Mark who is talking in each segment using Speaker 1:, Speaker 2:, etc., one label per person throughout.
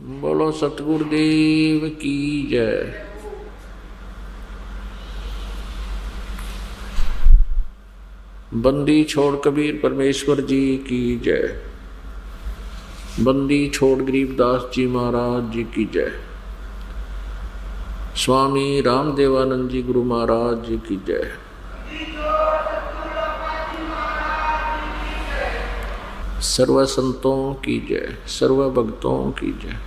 Speaker 1: बोलो सतगुरुदेव की जय। बंदी छोड़ कबीर परमेश्वर जी की जय। बंदी छोड़ गरीबदास जी महाराज जी की जय। स्वामी रामदेवानंद जी गुरु महाराज जी की जय। सर्व संतों की जय, सर्व भक्तों की जय,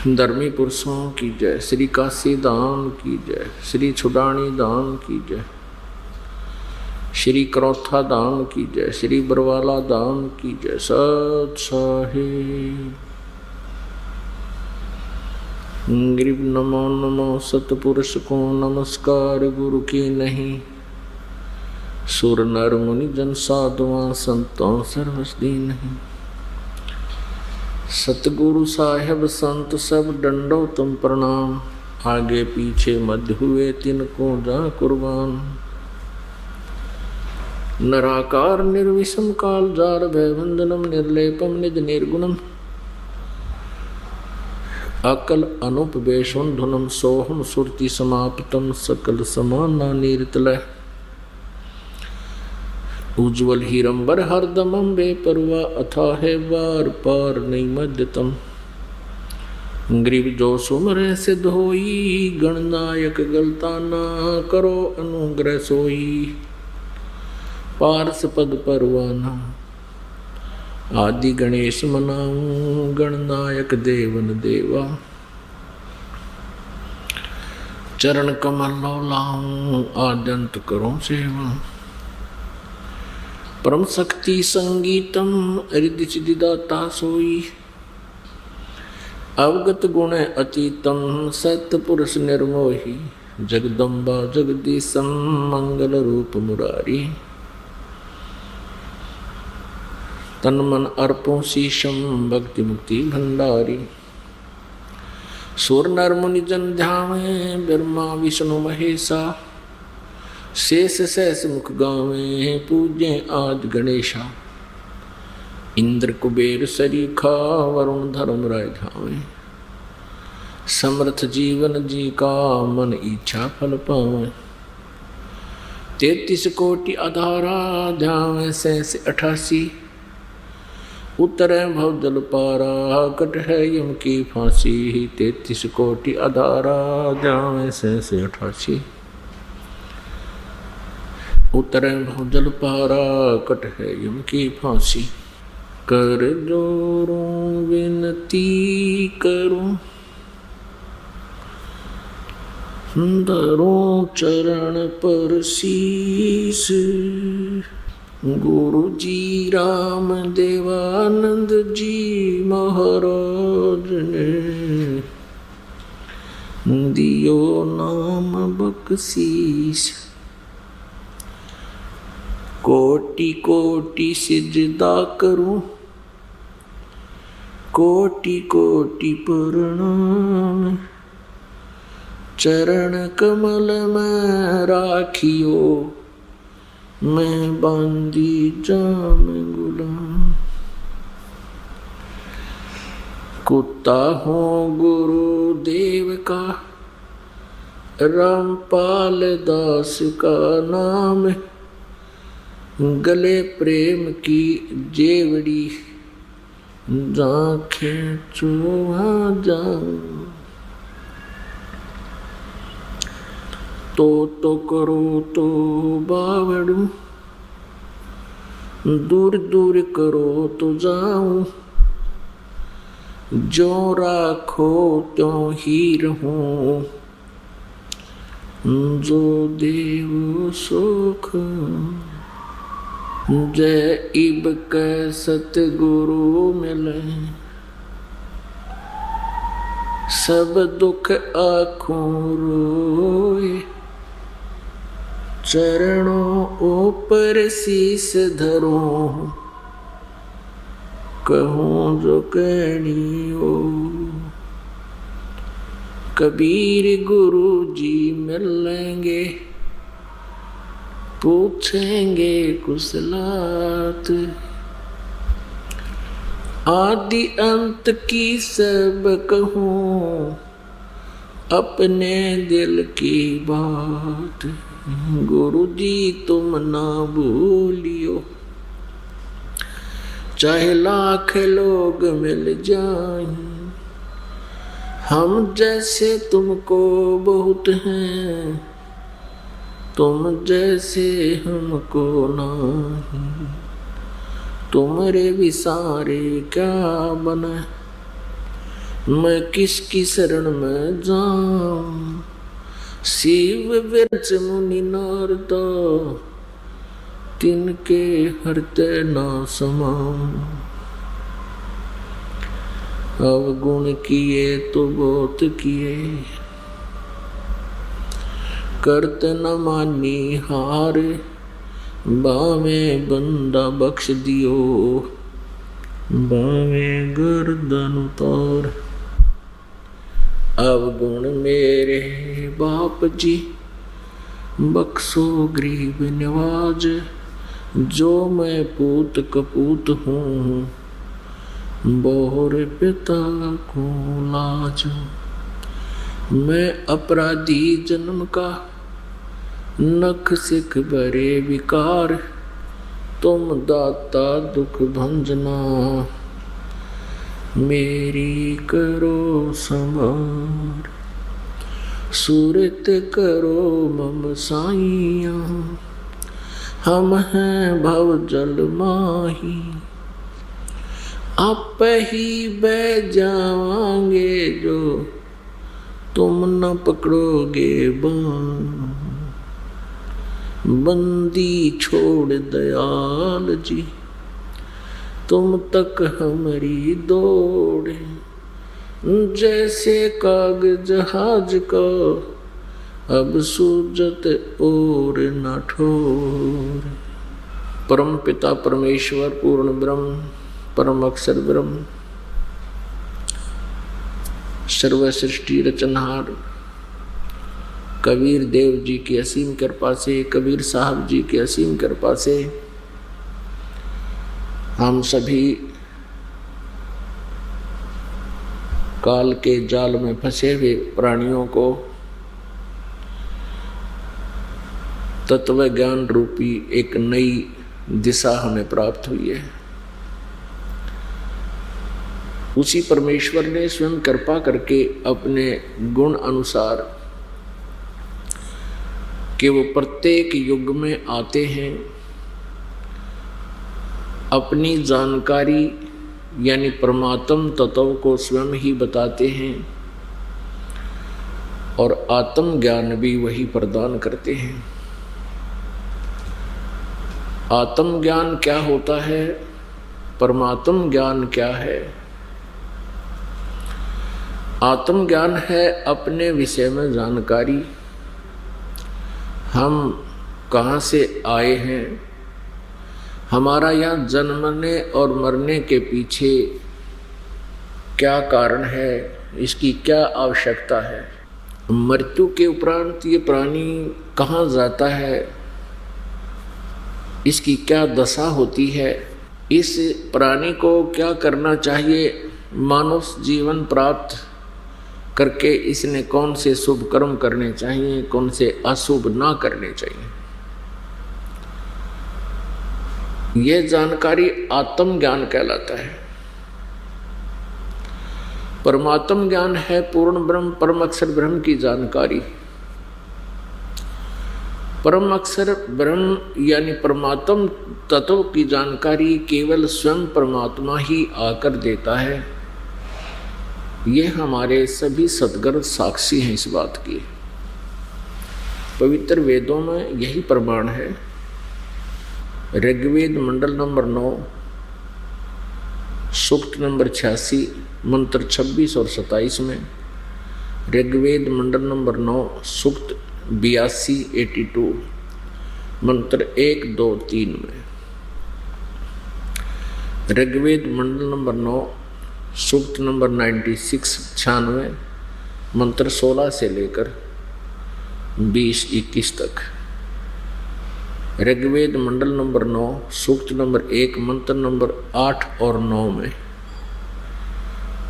Speaker 1: धर्मी पुरुषों की जय, श्री काशी धाम की जय, श्री छुडानी धाम की जय, श्री करौथा धाम की जय, श्री बरवाला धाम की जय। सत साहिब गरीब नमो नमो सतपुरुष को नमस्कार गुरु की नहीं। सुर नर मुनि जन साधुआ संतों सर्वस्दी नहीं। सतगुरु साहेब संत सब डंडो तुम प्रणाम। आगे पीछे मध्य हुए तिनको जा कुर्बान। नराकार निर्विषम काल जार भयबंधनम निर्लेपम निज निर्गुणम। अकल अनुपवेशुन धुनम सोहम सुरति समाप्तम सकल समाना नीरतलय। उज्ज्वल हीरंबर हरदमम बेपरवा अथाह वार पार नैमद्यतम। ग्रीव जो सुमरे सिद्ध होई गणनायक गलता ना करो अनुग्रह सोई। पारस पद परवाना आदि गणेश मनाऊं गणनायक देवन देवा। चरण कमल लाऊं आद्यंत करो सेवा। परम शक्ति संगीतम हृदय चिदिदाता सोई। अवगत गुण अतीतम सत्पुरुष निर्मोही। जगदम्बा जगदीशम मंगल रूप मुरारी। तन मन अर्पों शीशम भक्ति मुक्ति भंडारी। सुर नर मुनि जन ध्यावे ब्रह्मा विष्णु महेशा। शेष सहस मुख गावे पूज्य आज गणेशा। इंद्र कुबेर सरीखा वरुण धर्म राय धावे। समर्थ जीवन जी का मन इच्छा फल पावे। 33 कोटि आधारा ध्यावे सहस 88। उतरे भव जल पारा कट है यम की फांसी। 33 कोटि आधारा ध्यावे सहस 88। उतरे भव जल पारा कट है यम की फांसी। कर जोरों विनती करूं धरूं चरण पर शीस। गुरु जी राम देवानंद जी महाराज ने दियो नाम बख्शीश। कोटि कोटि सिजदा करूं कोटि कोटि प्रणाम। चरण कमल में राखियो मैं बांधी जाम गुलाम। कुत्ता हूँ गुरुदेव का रामपाल दास का नाम। गले प्रेम की जेवड़ी जाखें चुआ जाऊं। तो करो तो बावड़ू दूर दूर करो तो जाऊं। जो राखो त्यों ही रहूं जो देव सुख। जय इब कै सतगुरु मिले सब दुख आँखों रोए। चरणों ऊपर शीस धरूं कहूँ जो कहनी हो। कबीर गुरु जी मिलेंगे पूछेंगे कुशलात। आदि अंत की सब कहूँ, अपने दिल की बात। गुरु जी तुम ना भूलियो, चाहे लाख लोग मिल जाएं, हम जैसे तुमको बहुत हैं, तुम जैसे हमको नहीं। तुम्हारे विसारे क्या बना, मैं किसकी शरण में जाऊं। शिव विरच मुनि नारदा, तिनके हरते ना समाऊं। अवगुण किए तो बहुत किए, करते न मानी हार। बावे बंदा बख्श दियो, बावे गर्दन उतार। अवगुण मेरे बाप जी, बख्शो गरीब नवाज। जो मैं पूत कपूत हूँ, बोहर पिता को लाज। मैं अपराधी जन्म का, नख सिख भरे विकार। तुम दाता दुख भंजना, मेरी करो संभार। सूरत करो मम साइया, हम हैं भव जल माही। आप ही बह जावांगे जो, तुम न पकड़ोगे बाँ। बंदी छोड़ दयाल जी, तुम तक हमारी दौड़। जैसे कागज जहाज का, अब सूजत और न ठोर। परम पिता परमेश्वर पूर्ण ब्रह्म, परम अक्षर ब्रह्म, सर्व सृष्टि रचनहार कबीर देव जी की असीम कृपा से, कबीर साहब जी की असीम कृपा से हम सभी काल के जाल में फंसे हुए प्राणियों को तत्व ज्ञान रूपी एक नई दिशा हमें प्राप्त हुई है। उसी परमेश्वर ने स्वयं कृपा करके अपने गुण अनुसार कि वो प्रत्येक युग में आते हैं, अपनी जानकारी यानी परमात्म तत्व को स्वयं ही बताते हैं और आत्म ज्ञान भी वही प्रदान करते हैं। आत्म ज्ञान क्या होता है, परमात्म ज्ञान क्या है? आत्म ज्ञान है अपने विषय में जानकारी, हम कहाँ से आए हैं, हमारा यहाँ जन्मने और मरने के पीछे क्या कारण है, इसकी क्या आवश्यकता है। मृत्यु के उपरांत ये प्राणी कहाँ जाता है, इसकी क्या दशा होती है, इस प्राणी को क्या करना चाहिए, मानव जीवन प्राप्त करके इसने कौन से शुभ कर्म करने चाहिए, कौन से अशुभ ना करने चाहिए। यह जानकारी आत्म ज्ञान कहलाता है। परमात्म ज्ञान है पूर्ण ब्रह्म परम अक्षर ब्रह्म की जानकारी। परम अक्षर ब्रह्म यानी परमात्म तत्व की जानकारी केवल स्वयं परमात्मा ही आकर देता है। ये हमारे सभी सद्गुरु साक्षी हैं इस बात की। पवित्र वेदों में यही प्रमाण है। ऋग्वेद मंडल नंबर 9 सूक्त नंबर 86 मंत्र 26 और 27 में, ऋग्वेद मंडल नंबर 9 सूक्त 82 मंत्र 1, 2, 3 में, ऋग्वेद मंडल नंबर 9 सूक्त नंबर 96 मंत्र 16 से लेकर 20-21 तक, ऋग्वेद मंडल नंबर 9 सूक्त नंबर 1 मंत्र नंबर 8 और 9 में,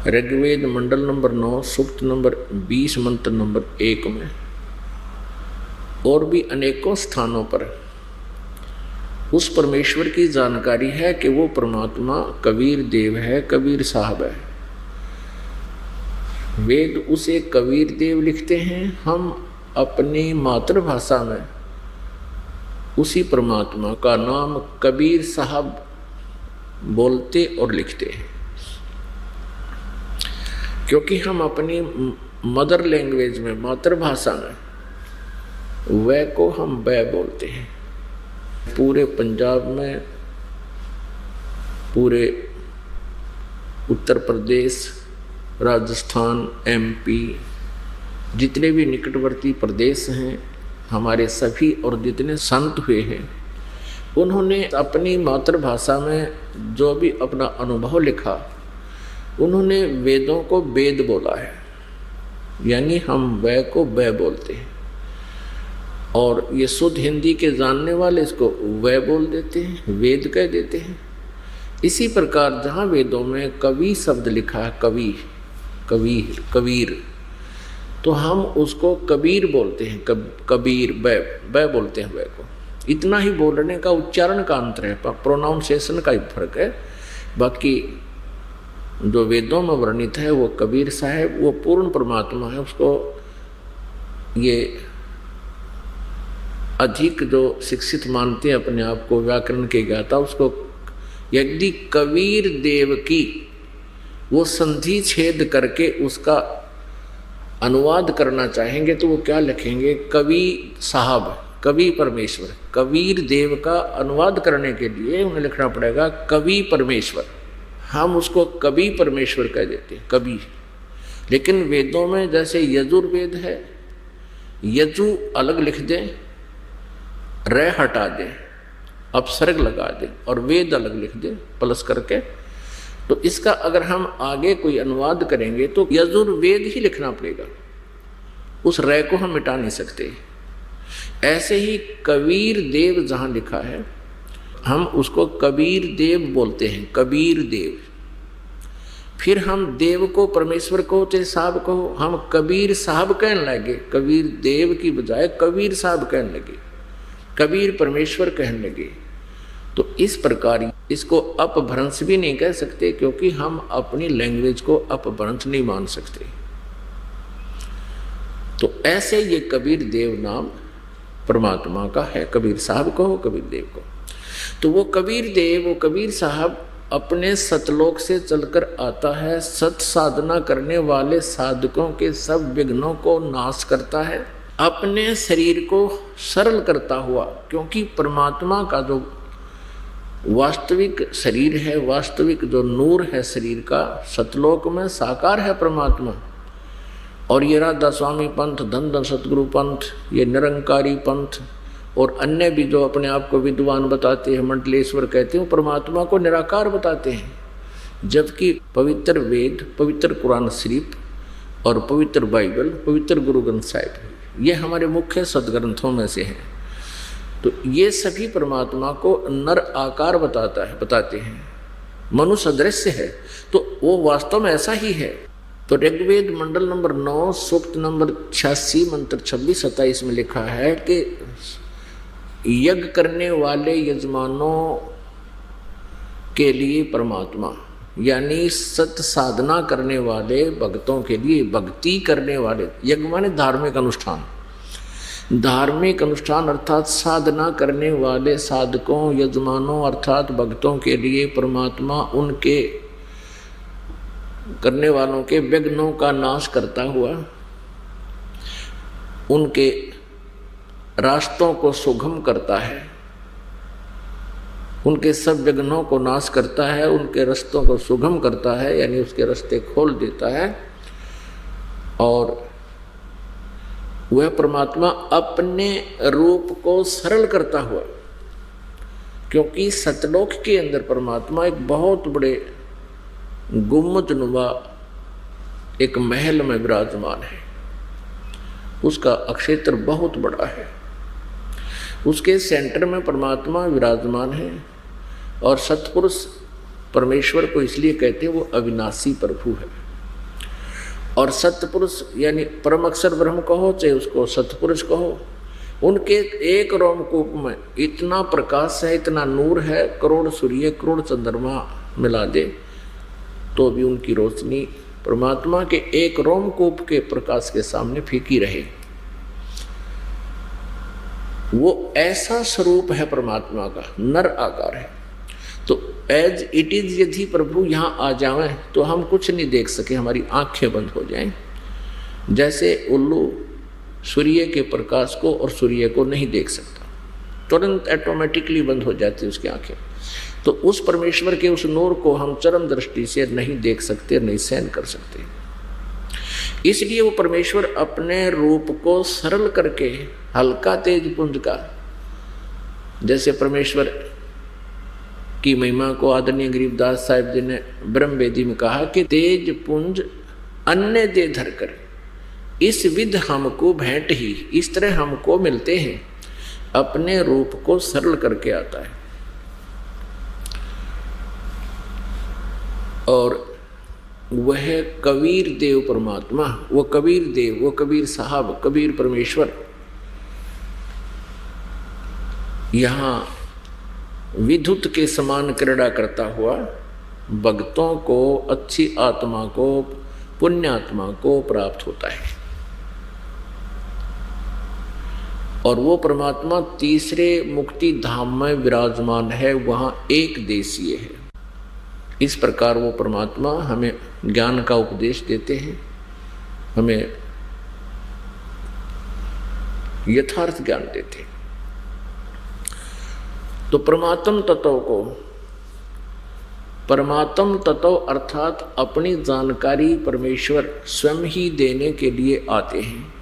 Speaker 1: ऋग्वेद मंडल नंबर 9 सूक्त नंबर 20 मंत्र नंबर 1 में और भी अनेकों स्थानों पर उस परमेश्वर की जानकारी है कि वो परमात्मा कबीर देव है, कबीर साहब है। वेद उसे कबीर देव लिखते हैं, हम अपनी मातृभाषा में उसी परमात्मा का नाम कबीर साहब बोलते और लिखते हैं, क्योंकि हम अपनी मदर लैंग्वेज में, मातृभाषा में वह को हम वह बोलते हैं। पूरे पंजाब में, पूरे उत्तर प्रदेश, राजस्थान, एमपी, जितने भी निकटवर्ती प्रदेश हैं हमारे सभी, और जितने संत हुए हैं उन्होंने अपनी मातृभाषा में जो भी अपना अनुभव लिखा, उन्होंने वेदों को वेद बोला है, यानी हम वह को वह बोलते हैं। और ये शुद्ध हिंदी के जानने वाले इसको वह बोल देते हैं, वेद कह देते हैं। इसी प्रकार जहाँ वेदों में कवि शब्द लिखा है, कवि, कबीर, कबीर, तो हम उसको कबीर बोलते हैं, कबीर, वह बोलते हैं वह को। इतना ही बोलने का, उच्चारण का अंतर है, प्रोनाउंसिएशन का ही फर्क है। बाकी जो वेदों में वर्णित है वो कबीर साहब, वो पूर्ण परमात्मा है। उसको ये अधिक जो शिक्षित मानते हैं अपने आप को, व्याकरण के ज्ञाता, उसको यदि कबीर देव की वो संधि छेद करके उसका अनुवाद करना चाहेंगे तो वो क्या लिखेंगे? कवि साहब, कवि परमेश्वर। कबीर देव का अनुवाद करने के लिए उन्हें लिखना पड़ेगा कवि परमेश्वर। हम उसको कवि परमेश्वर कह देते हैं, कवि। लेकिन वेदों में जैसे यजुर्वेद है, यजु अलग लिख दें, र हटा दें, अपसर्ग लगा दें, और वेद अलग लिख दें प्लस करके, तो इसका अगर हम आगे कोई अनुवाद करेंगे तो यजुर्वेद ही लिखना पड़ेगा, उस रे को हम मिटा नहीं सकते। ऐसे ही कबीर देव जहाँ लिखा है हम उसको कबीर देव बोलते हैं, कबीर देव। फिर हम देव को, परमेश्वर को, चाहे साहब को, हम कबीर साहब कहने लगे, कबीर देव की बजाय कबीर साहब कहने लगे, कबीर परमेश्वर कहने लगे। तो इस प्रकार इसको अपभ्रंश भी नहीं कह सकते, क्योंकि हम अपनी लैंग्वेज को अपभ्रंश नहीं मान सकते। तो ऐसे ये कबीर देव नाम परमात्मा का है, कबीर साहब को हो, कबीर देव को। तो वो कबीर देव, वो कबीर साहब अपने सतलोक से चलकर आता है, सत साधना करने वाले साधकों के सब विघ्नों को नाश करता है, अपने शरीर को सरल करता हुआ। क्योंकि परमात्मा का जो वास्तविक शरीर है, वास्तविक जो नूर है शरीर का, सतलोक में साकार है परमात्मा। और ये राधा स्वामी पंथ, धन धन सतगुरु पंथ, ये निरंकारी पंथ और अन्य भी जो अपने आप को विद्वान बताते हैं, मंडलेश्वर कहते हैं, परमात्मा को निराकार बताते हैं। जबकि पवित्र वेद, पवित्र कुरान शरीफ और पवित्र बाइबल, पवित्र गुरु ग्रंथ साहिब, ये हमारे मुख्य सदग्रंथों में से हैं। तो ये सभी परमात्मा को नर आकार बताते हैं, मनुष्य दृश्य है, तो वो वास्तव में ऐसा ही है। तो ऋग्वेद मंडल नंबर 9 सूक्त नंबर 86 मंत्र 26-27 में लिखा है कि यज्ञ करने वाले यजमानों के लिए परमात्मा, यानी सत साधना करने वाले भक्तों के लिए, भक्ति करने वाले, यज्ञ माने धार्मिक अनुष्ठान, धार्मिक अनुष्ठान अर्थात साधना करने वाले साधकों, यजमानों अर्थात भक्तों के लिए परमात्मा उनके करने वालों के विघ्नों का नाश करता हुआ उनके रास्तों को सुगम करता है, उनके सब विघ्नों को नाश करता है, उनके रास्तों को सुगम करता है, यानी उसके रास्ते खोल देता है। और वह परमात्मा अपने रूप को सरल करता हुआ, क्योंकि सतलोक के अंदर परमात्मा एक बहुत बड़े गुम्बदनुमा एक महल में विराजमान है, उसका अक्षेत्र बहुत बड़ा है, उसके सेंटर में परमात्मा विराजमान है। और सतपुरुष परमेश्वर को इसलिए कहते हैं वो अविनाशी प्रभु है। और सतपुरुष यानी परम अक्षर ब्रह्म कहो चाहे उसको सतपुरुष कहो, उनके एक रोमकूप में इतना प्रकाश है, इतना नूर है, करोड़ सूर्य करोड़ चंद्रमा मिला दे तो भी उनकी रोशनी परमात्मा के एक रोमकूप के प्रकाश के सामने फीकी रहे। वो ऐसा स्वरूप है परमात्मा का, नर आकार है। तो एज इट इज यदि प्रभु यहाँ आ जाएं तो हम कुछ नहीं देख सके, हमारी आंखें बंद हो जाएं। जैसे उल्लू सूर्य के प्रकाश को और सूर्य को नहीं देख सकता, तुरंत ऑटोमेटिकली बंद हो जाती है उसकी आंखें। तो उस परमेश्वर के उस नूर को हम चरम दृष्टि से नहीं देख सकते, नहीं सहन कर सकते। इसलिए वो परमेश्वर अपने रूप को सरल करके हल्का तेज पुंज का, जैसे परमेश्वर की महिमा को आदरणीय गरीबदास साहिब जी ने ब्रह्म वेदी में कहा कि तेज पुंज अन्य दे धरकर इस विध हमको भेंट ही, इस तरह हमको मिलते हैं, अपने रूप को सरल करके आता है। और वह कबीर देव परमात्मा, वो कबीर देव, वो कबीर साहब, कबीर परमेश्वर यहाँ विद्युत के समान क्रीड़ा करता हुआ भक्तों को, अच्छी आत्मा को, पुण्यात्मा को प्राप्त होता है। और वो परमात्मा तीसरे मुक्ति धाम में विराजमान है, वहाँ एक देशीय है। इस प्रकार वो परमात्मा हमें ज्ञान का उपदेश देते हैं, हमें यथार्थ ज्ञान देते हैं। तो परमात्म तत्व को, परमात्म तत्व अर्थात अपनी जानकारी परमेश्वर स्वयं ही देने के लिए आते हैं।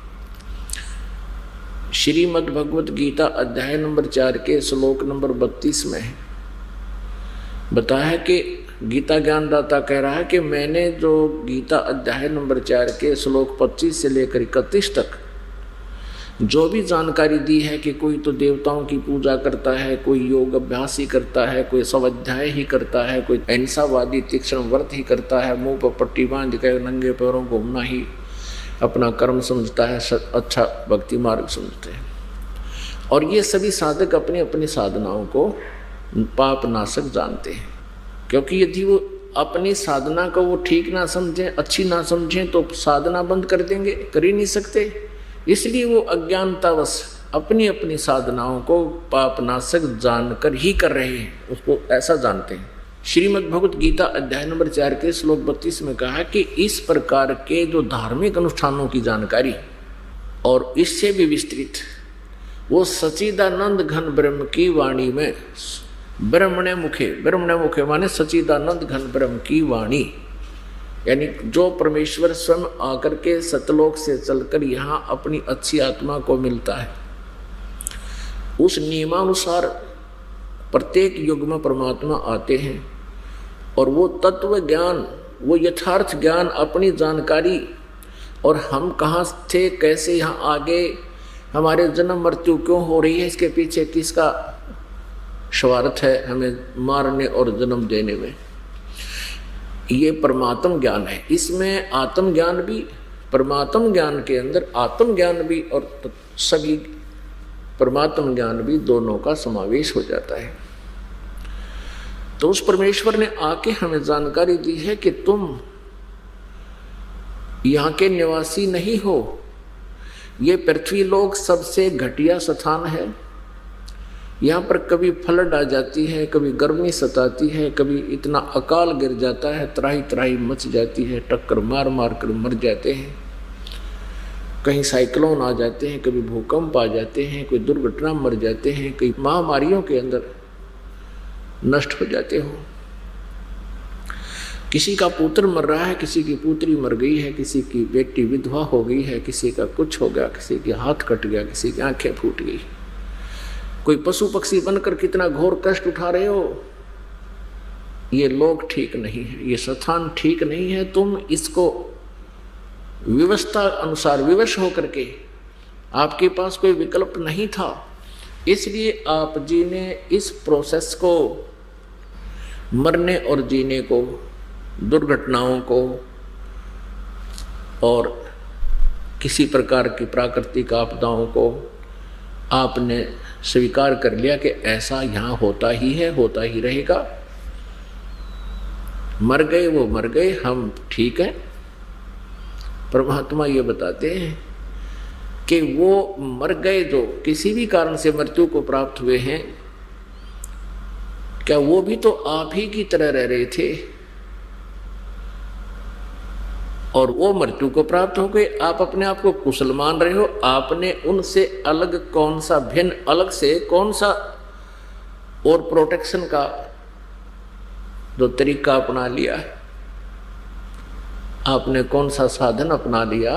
Speaker 1: श्रीमद् भगवत गीता अध्याय नंबर 4 के श्लोक नंबर 32 में बताया है कि गीता ज्ञानदाता कह रहा है कि मैंने जो गीता अध्याय नंबर 4 के श्लोक 25 से लेकर 31 तक जो भी जानकारी दी है कि कोई तो देवताओं की पूजा करता है, कोई योग अभ्यास ही करता है, कोई स्वाध्याय ही करता है, कोई अहिंसावादी तीक्ष्ण व्रत ही करता है, मुंह पर पट्टी बांध कर नंगे पैरों घूमना ही अपना कर्म समझता है, अच्छा भक्ति मार्ग समझते हैं। और ये सभी साधक अपनी अपनी साधनाओं को पाप नाशक जानते हैं, क्योंकि यदि वो अपनी साधना को वो ठीक ना समझें, अच्छी ना समझें तो साधना बंद कर देंगे, कर ही नहीं सकते। इसलिए वो अज्ञानतावश अपनी अपनी साधनाओं को पाप नाशक जानकर ही कर रहे हैं, उसको ऐसा जानते हैं। श्रीमद् भगवत गीता अध्याय नंबर 4 के श्लोक 32 में कहा कि इस प्रकार के जो धार्मिक अनुष्ठानों की जानकारी और इससे भी विस्तृत वो सच्चिदानंद घन ब्रह्म की वाणी में ब्रह्मणे मुखे माने सच्चिदानंद घन ब्रह्म की वाणी, यानी जो परमेश्वर स्वयं आकर के सतलोक से चलकर यहाँ अपनी अच्छी आत्मा को मिलता है, उस नियमानुसार प्रत्येक युग में परमात्मा आते हैं और वो तत्व ज्ञान, वो यथार्थ ज्ञान, अपनी जानकारी और हम कहाँ थे, कैसे यहाँ आगे, हमारे जन्म मृत्यु क्यों हो रही है, इसके पीछे किसका स्वार्थ है हमें मारने और जन्म देने में, ये परमात्म ज्ञान है। इसमें आत्म ज्ञान भी, परमात्म ज्ञान के अंदर आत्म ज्ञान भी और सभी परमात्म ज्ञान भी, दोनों का समावेश हो जाता है। तो उस परमेश्वर ने आके हमें जानकारी दी है कि तुम यहाँ के निवासी नहीं हो, ये पृथ्वी लोक सबसे घटिया स्थान है। यहाँ पर कभी फ्लड आ जाती है, कभी गर्मी सताती है, कभी इतना अकाल गिर जाता है, त्राही त्राही मच जाती है, टक्कर मार मार कर मर जाते हैं, कहीं साइक्लोन आ जाते हैं, कभी भूकंप आ जाते हैं, कोई दुर्घटना मर जाते हैं, कई महामारियों के अंदर नष्ट हो जाते हो। किसी का पुत्र मर रहा है, किसी की पुत्री मर गई है, किसी की बेटी विधवा हो गई है, किसी का कुछ हो गया, किसी के हाथ कट गया, किसी की आंखें फूट गई, कोई पशु पक्षी बनकर कितना घोर कष्ट उठा रहे हो। ये लोग ठीक नहीं है, ये स्थान ठीक नहीं है। तुम इसको व्यवस्था अनुसार विवश होकर के, आपके पास कोई विकल्प नहीं था, इसलिए आप जी ने इस प्रोसेस को, मरने और जीने को, दुर्घटनाओं को, और किसी प्रकार की प्राकृतिक आपदाओं को आपने स्वीकार कर लिया कि ऐसा यहाँ होता ही है, होता ही रहेगा, मर गए वो मर गए, हम ठीक हैं। परमात्मा ये बताते हैं कि वो मर गए जो किसी भी कारण से मृत्यु को प्राप्त हुए हैं, क्या वो भी तो आप ही की तरह रह रहे थे और वो मृत्यु को प्राप्त हो गए। आप अपने आप को कुशल मान रहे हो, आपने उनसे अलग कौन सा भिन्न, अलग से कौन सा और प्रोटेक्शन का जो तरीका अपना लिया, आपने कौन सा साधन अपना लिया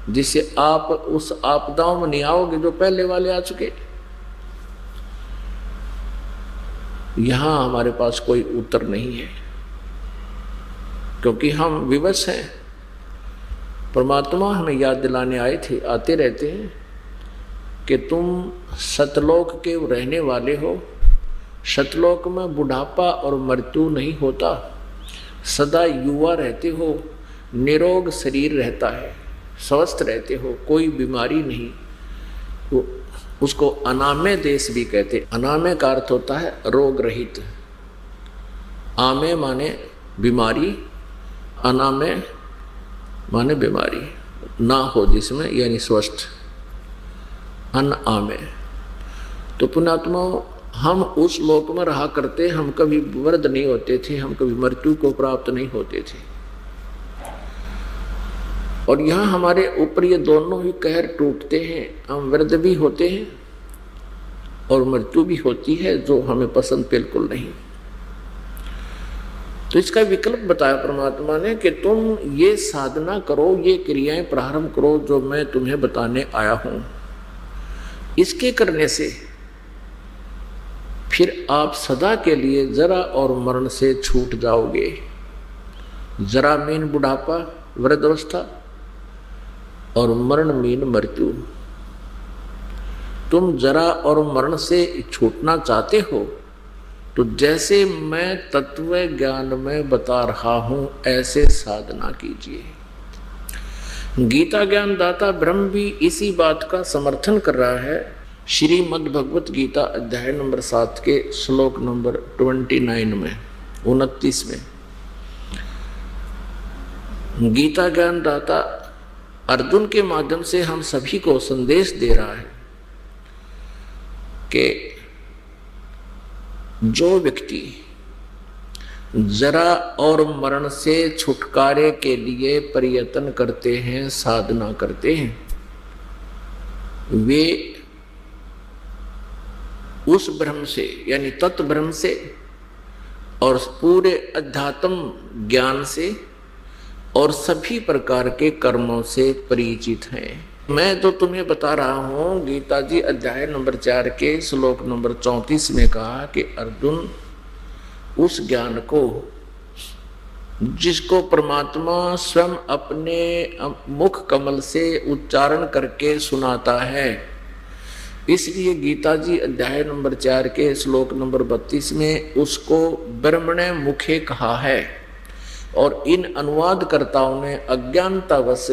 Speaker 1: जिससे आप उस आपदाओं में नहीं आओगे जो पहले वाले आ चुके। यहां हमारे पास कोई उत्तर नहीं है, क्योंकि हम विवश हैं। परमात्मा हमें याद दिलाने आए थे, आते रहते हैं कि तुम सतलोक के रहने वाले हो, सतलोक में बुढ़ापा और मृत्यु नहीं होता, सदा युवा रहते हो, निरोग शरीर रहता है, स्वस्थ रहते हो, कोई बीमारी नहीं। वो उसको अनामय देश भी कहते। अनामय का अर्थ होता है रोग रहित। आमे माने बीमारी, अनामय माने बीमारी ना हो जिसमें, यानी स्वस्थ, अन आमय। तो पुण्यात्मा, हम उस लोक में रहा करते, हम कभी वृद्ध नहीं होते थे, हम कभी मृत्यु को प्राप्त नहीं होते थे। और यहाँ हमारे ऊपर ये दोनों ही कहर टूटते हैं, हम वृद्ध भी होते हैं और मृत्यु भी होती है, जो हमें पसंद बिल्कुल नहीं। तो इसका विकल्प बताया परमात्मा ने कि तुम ये साधना करो, ये क्रियाएं प्रारंभ करो जो मैं तुम्हें बताने आया हूं। इसके करने से फिर आप सदा के लिए जरा और मरण से छूट जाओगे। जरा मीन बुढ़ापा, वृद्धावस्था, और मरण मीन मृत्यु। तुम जरा और मरण से छूटना चाहते हो तो जैसे मैं तत्व ज्ञान में बता रहा हूं ऐसे साधना कीजिए। गीता ज्ञान दाता ब्रह्म भी इसी बात का समर्थन कर रहा है। श्रीमद् भगवत गीता अध्याय नंबर 7 के श्लोक नंबर 29 में, 29 में गीता ज्ञान दाता अर्जुन के माध्यम से हम सभी को संदेश दे रहा है कि जो व्यक्ति जरा और मरण से छुटकारे के लिए प्रयत्न करते हैं, साधना करते हैं, वे उस ब्रह्म से यानी तत्व ब्रह्म से और पूरे अध्यात्म ज्ञान से और सभी प्रकार के कर्मों से परिचित हैं। मैं तो तुम्हें बता रहा हूँ, गीता जी अध्याय नंबर 4 के श्लोक नंबर 34 में कहा कि अर्जुन उस ज्ञान को जिसको परमात्मा स्वयं अपने मुख कमल से उच्चारण करके सुनाता है, इसलिए गीता जी अध्याय नंबर 4 के श्लोक नंबर 32 में उसको ब्रह्मणे मुखे कहा है। और इन अनुवादकर्ताओं ने अज्ञानतावश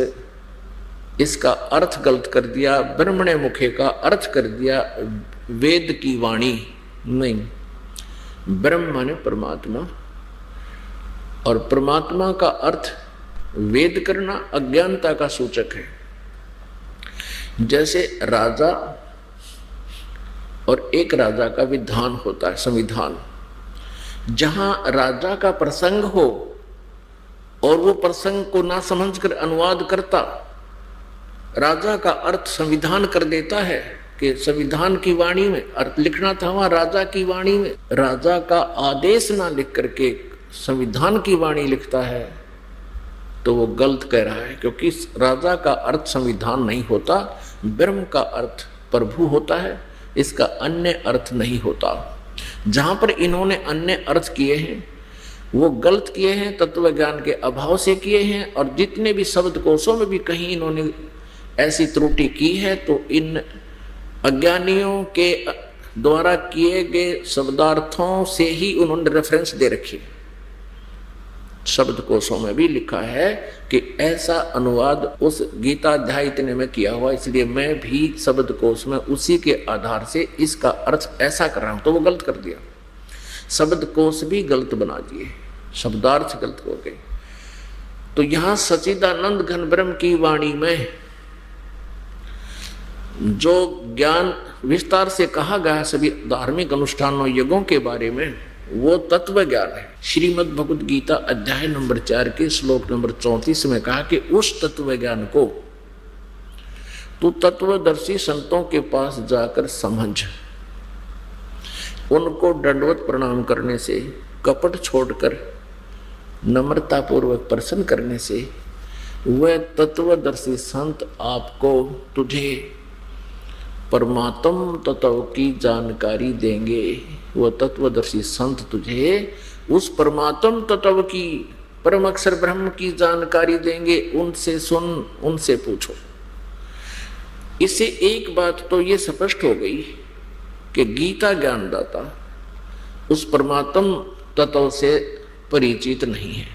Speaker 1: इसका अर्थ गलत कर दिया, ब्रह्मणे मुखे का अर्थ कर दिया वेद की वाणी। नहीं, ब्रह्म माने परमात्मा, और परमात्मा का अर्थ वेद करना अज्ञानता का सूचक है। जैसे राजा और एक राजा का विधान होता है, संविधान। जहां राजा का प्रसंग हो और वो प्रसंग को ना समझकर अनुवाद करता, राजा का अर्थ संविधान कर देता है कि संविधान की वाणी में अर्थ लिखना था, वहां राजा की वाणी में राजा का आदेश ना लिख करके संविधान की वाणी लिखता है, तो वो गलत कह रहा है। क्योंकि राजा का अर्थ संविधान नहीं होता, ब्रह्म का अर्थ प्रभु होता है, इसका अन्य अर्थ नहीं होता। जहां पर इन्होंने अन्य अर्थ किए हैं वो गलत किए हैं, तत्व ज्ञान के अभाव से किए हैं। और जितने भी शब्द कोशों में भी कहीं इन्होंने ऐसी त्रुटि की है तो इन अज्ञानियों के द्वारा किए गए शब्दार्थों से ही उन्होंने रेफरेंस दे रखी। शब्द कोशों में भी लिखा है कि ऐसा अनुवाद उस गीता अध्याय इतने में किया हुआ, इसलिए मैं भी शब्द कोश में उसी के आधार से इसका अर्थ ऐसा कर रहा हूं। तो वो गलत कर दिया, शब्द कोश भी गलत बना दिए, शब्दार्थ गलत हो गए। तो यहां सच्चिदानंद घन ब्रह्म की वाणी में जो ज्ञान विस्तार से कहा गया सभी धार्मिक अनुष्ठानों यज्ञों के बारे में, वो तत्व ज्ञान है। श्रीमद् भगवद गीता अध्याय नंबर 4 के श्लोक नंबर 34 में कहा कि उस तत्व ज्ञान को तू तत्वदर्शी संतों के पास जाकर समझ, उनको दंडवत प्रणाम करने से, कपट छोड़कर नम्रता पूर्वक प्रसन्न करने से वह तत्वदर्शी संत आपको तुझे परमात्म तत्व की जानकारी देंगे। वो तत्वदर्शी संत तुझे उस परमात्म तत्व की, परम अक्षर ब्रह्म की जानकारी देंगे। उनसे सुन, उनसे पूछो। इससे एक बात तो ये स्पष्ट हो गई कि गीता ज्ञानदाता उस परमात्म तत्व से परिचित नहीं है।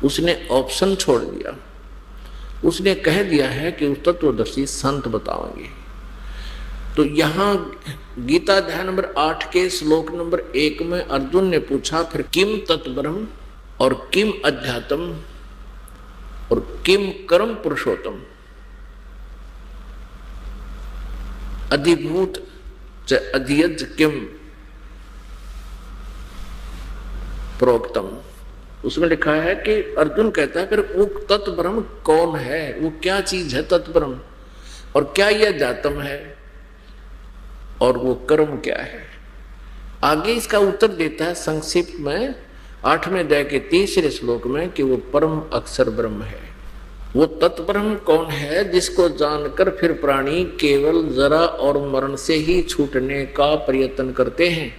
Speaker 1: उसने ऑप्शन छोड़ दिया, उसने कह दिया है कि उस तत्वदर्शी संत बताएंगे। तो यहाँ गीता अध्याय नंबर 8 के श्लोक नंबर 1 में अर्जुन ने पूछा, फिर किम तत्ब्रह्म और किम अध्यात्म और किम कर्म पुरुषोत्तम अधिभूत च अधियज किम प्रोक्तम। उसमें लिखा है कि अर्जुन कहता है फिर वो तत्ब्रह्म कौन है, वो क्या चीज है तत्ब्रह्म, और क्या यह अध्यात्म है, और वो कर्म क्या है। आगे इसका उत्तर देता है संक्षिप्त में 8वें अध्याय के 3रे श्लोक में कि वो परम अक्षर ब्रह्म है। वो तत्ब्रह्म कौन है जिसको जानकर फिर प्राणी केवल जरा और मरण से ही छूटने का प्रयत्न करते हैं।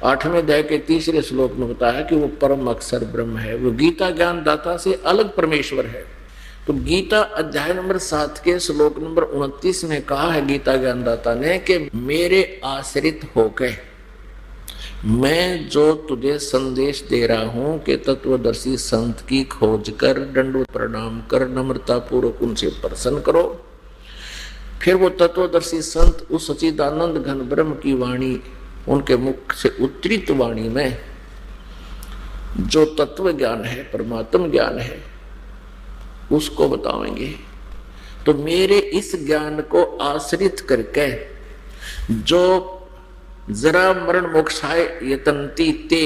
Speaker 1: 8वें अध्याय के 3रे श्लोक में बताया कि वो परम अक्षर ब्रह्म है, वो गीता ज्ञान दाता से अलग परमेश्वर है। तो गीता अध्याय नंबर 7 के श्लोक नंबर 29 में कहा है गीता ज्ञान दाता ने कि मेरे आश्रित होकर मैं जो तुझे संदेश दे रहा हूं कि तत्वदर्शी संत की खोज कर, दंडवत प्रणाम कर, नम्रता पूर्वक उनसे प्रसन्न करो। फिर वो तत्वदर्शी संत उस सच्चिदानंद घन ब्रह्म की वाणी, उनके मुख से उत्तरित वाणी में जो तत्व ज्ञान है, परमात्म ज्ञान है, उसको बताएंगे। तो मेरे इस ज्ञान को आश्रित करके जो जरा मरण मोक्षाय यतन्ति ते,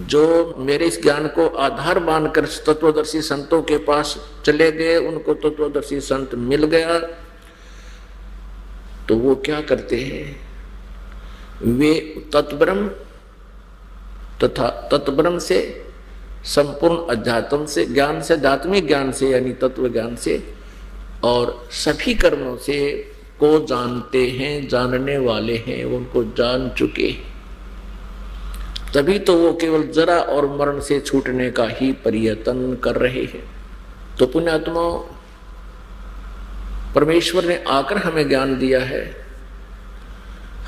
Speaker 1: जो मेरे इस ज्ञान को आधार मानकर तत्वदर्शी संतों के पास चले गए, उनको तत्वदर्शी संत मिल गया, तो वो क्या करते हैं, वे तत्ब्रह्म तथा तत्ब्रह्म से संपूर्ण अध्यात्म से ज्ञान से, आध्यात्मिक ज्ञान से यानी तत्व ज्ञान से और सभी कर्मों से को जानते हैं, जानने वाले हैं, उनको जान चुके। तभी तो वो केवल जरा और मरण से छूटने का ही प्रयत्न कर रहे हैं। तो पुण्यात्मा, परमेश्वर ने आकर हमें ज्ञान दिया है,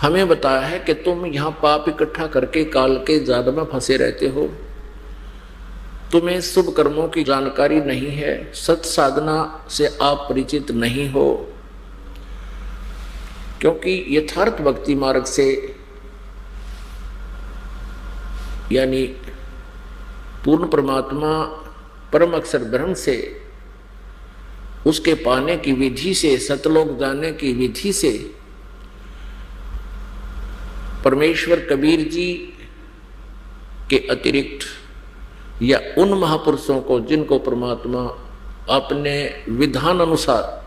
Speaker 1: हमें बताया है कि तुम यहाँ पाप इकट्ठा करके काल के जाल में फंसे रहते हो, तुम्हें शुभ कर्मों की जानकारी नहीं है, सत साधना से आप परिचित नहीं हो, क्योंकि यथार्थ भक्ति मार्ग से यानी पूर्ण परमात्मा परम अक्षर ब्रह्म से, उसके पाने की विधि से, सतलोक जाने की विधि से परमेश्वर कबीर जी के अतिरिक्त या उन महापुरुषों को जिनको परमात्मा अपने विधान अनुसार,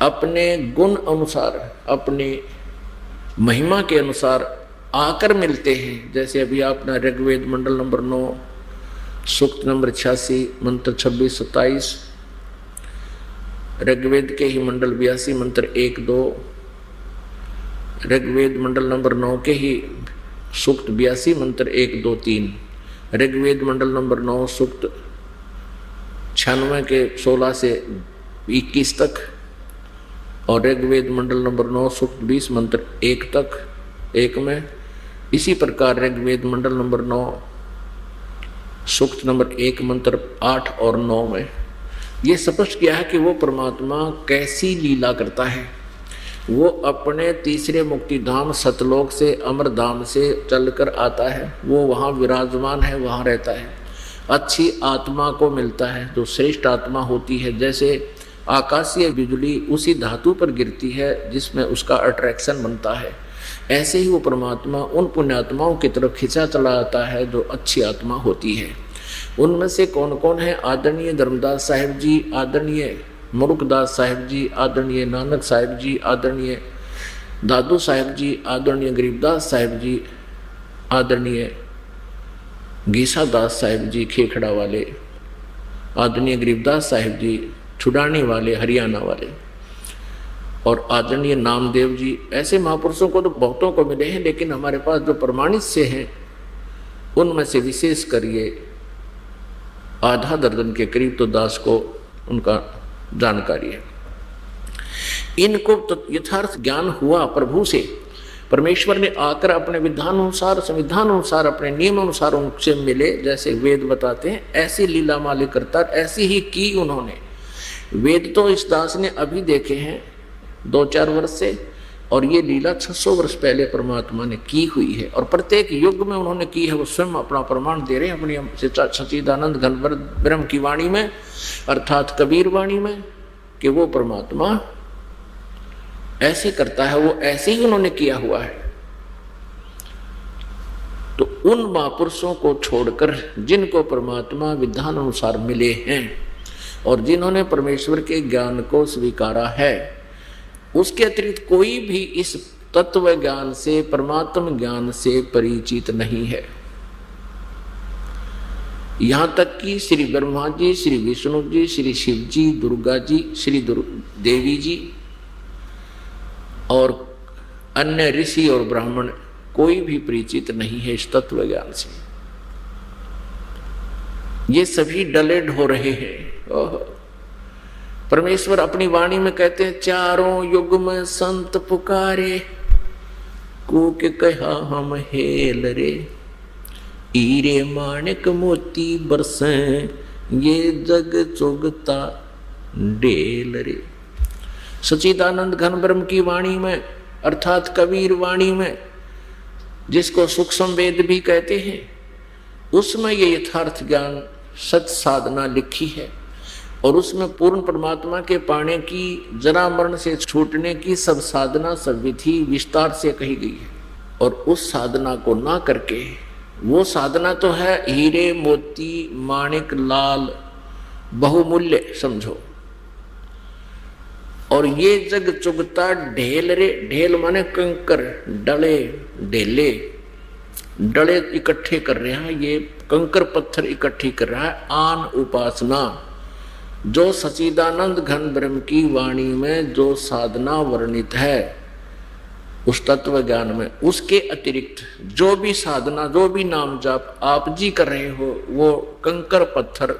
Speaker 1: अपने गुण अनुसार, अपनी महिमा के अनुसार आकर मिलते हैं। जैसे अभी आपने ऋग्वेद मंडल नंबर 9 सूक्त नंबर 86 मंत्र 26-27, ऋग्वेद के ही मंडल 82 मंत्र 1-2, ऋग्वेद मंडल नंबर 9 के ही सूक्त 82 मंत्र 1-2-3, ऋग्वेद मंडल नंबर 9 सूक्त 96 के 16 से 21 तक और ऋग्वेद मंडल नंबर 9 सूक्त 20 मंत्र 1 तक 1 में। इसी प्रकार ऋग्वेद मंडल नंबर 9 सूक्त नंबर 1 मंत्र 8 और 9 में ये स्पष्ट किया है कि वो परमात्मा कैसी लीला करता है। वो अपने तीसरे मुक्ति धाम सतलोक से अमरधाम से चलकर आता है, वो वहाँ विराजमान है, वहाँ रहता है, अच्छी आत्मा को मिलता है जो श्रेष्ठ आत्मा होती है। जैसे आकाशीय बिजली उसी धातु पर गिरती है जिसमें उसका अट्रैक्शन बनता है, ऐसे ही वो परमात्मा उन पुण्यात्माओं की तरफ खिंचा चला आता है जो अच्छी आत्मा होती है। उनमें से कौन कौन है? आदरणीय धर्मदास साहिब जी, आदरणीय मुरुखदास साहिब जी, आदरणीय नानक साहिब जी, आदरणीय दादू साहिब जी, आदरणीय गरीबदास साहिब जी, आदरणीय गीसादास साहिब जी खेखड़ा वाले, आदरणीय गरीबदास साहिब जी छुड़ाने वाले हरियाणा वाले, और आदरणीय नामदेव जी। ऐसे महापुरुषों को तो बहुतों को मिले हैं, लेकिन हमारे पास जो प्रमाणित से हैं उनमें से विशेष कर ये आधा दर्जन के करीब तो दास को उनका जानकारी है। इनको तो यथार्थ ज्ञान हुआ प्रभु से, परमेश्वर ने आकर अपने विधान अनुसार संविधान अनुसार अपने नियम अनुसार उनसे मिले। जैसे वेद बताते हैं ऐसी लीला मालिक करता, ऐसी ही की उन्होंने। वेद तो इस दास ने अभी देखे हैं 2-4 वर्ष से, और ये लीला 600 वर्ष पहले परमात्मा ने की हुई है, और प्रत्येक युग में उन्होंने की है। वो स्वयं अपना प्रमाण दे रहे हैं अपनी सच्चिदानंद घन ब्रह्म की वाणी में, अर्थात कबीर वाणी में, कि वो परमात्मा ऐसे करता है, वो ऐसे ही उन्होंने किया हुआ है। तो उन महापुरुषों को छोड़कर जिनको परमात्मा विधान अनुसार मिले हैं और जिन्होंने परमेश्वर के ज्ञान को स्वीकारा है, उसके अतिरिक्त कोई भी इस तत्व ज्ञान से, परमात्म ज्ञान से परिचित नहीं है। यहां तक कि श्री ब्रह्मा जी, श्री विष्णु जी, श्री शिव जी, दुर्गा जी, श्री देवी जी और अन्य ऋषि और ब्राह्मण कोई भी परिचित नहीं है इस तत्व ज्ञान से। ये सभी डलेड हो रहे हैं। परमेश्वर अपनी वाणी में कहते हैं, चारों युग में संत पुकारे, कूक कहा हम हेल रे, हीरे माणिक मोती बरसे, ये जग चुगता डेल रे। सच्चिदानंद घन ब्रह्म की वाणी में, अर्थात कबीर वाणी में, जिसको सूक्ष्म वेद भी कहते हैं, उसमें ये यथार्थ ज्ञान सच साधना लिखी है, और उसमें पूर्ण परमात्मा के पाने की, जरा मरण से छूटने की सब साधना, सब विधि विस्तार से कही गई है। और उस साधना को ना करके, वो साधना तो है हीरे मोती माणिक लाल बहुमूल्य समझो, और ये जग चुगता ढेल रे। ढेल माने कंकर, डले ढेले, डले इकट्ठे कर रहे हैं, ये कंकर पत्थर इकट्ठी कर रहा है। आन उपासना, जो सच्चिदानंद घन ब्रह्म की वाणी में जो साधना वर्णित है उस तत्व ज्ञान में, उसके अतिरिक्त जो भी साधना, जो भी नाम जाप आप जी कर रहे हो, वो कंकर पत्थर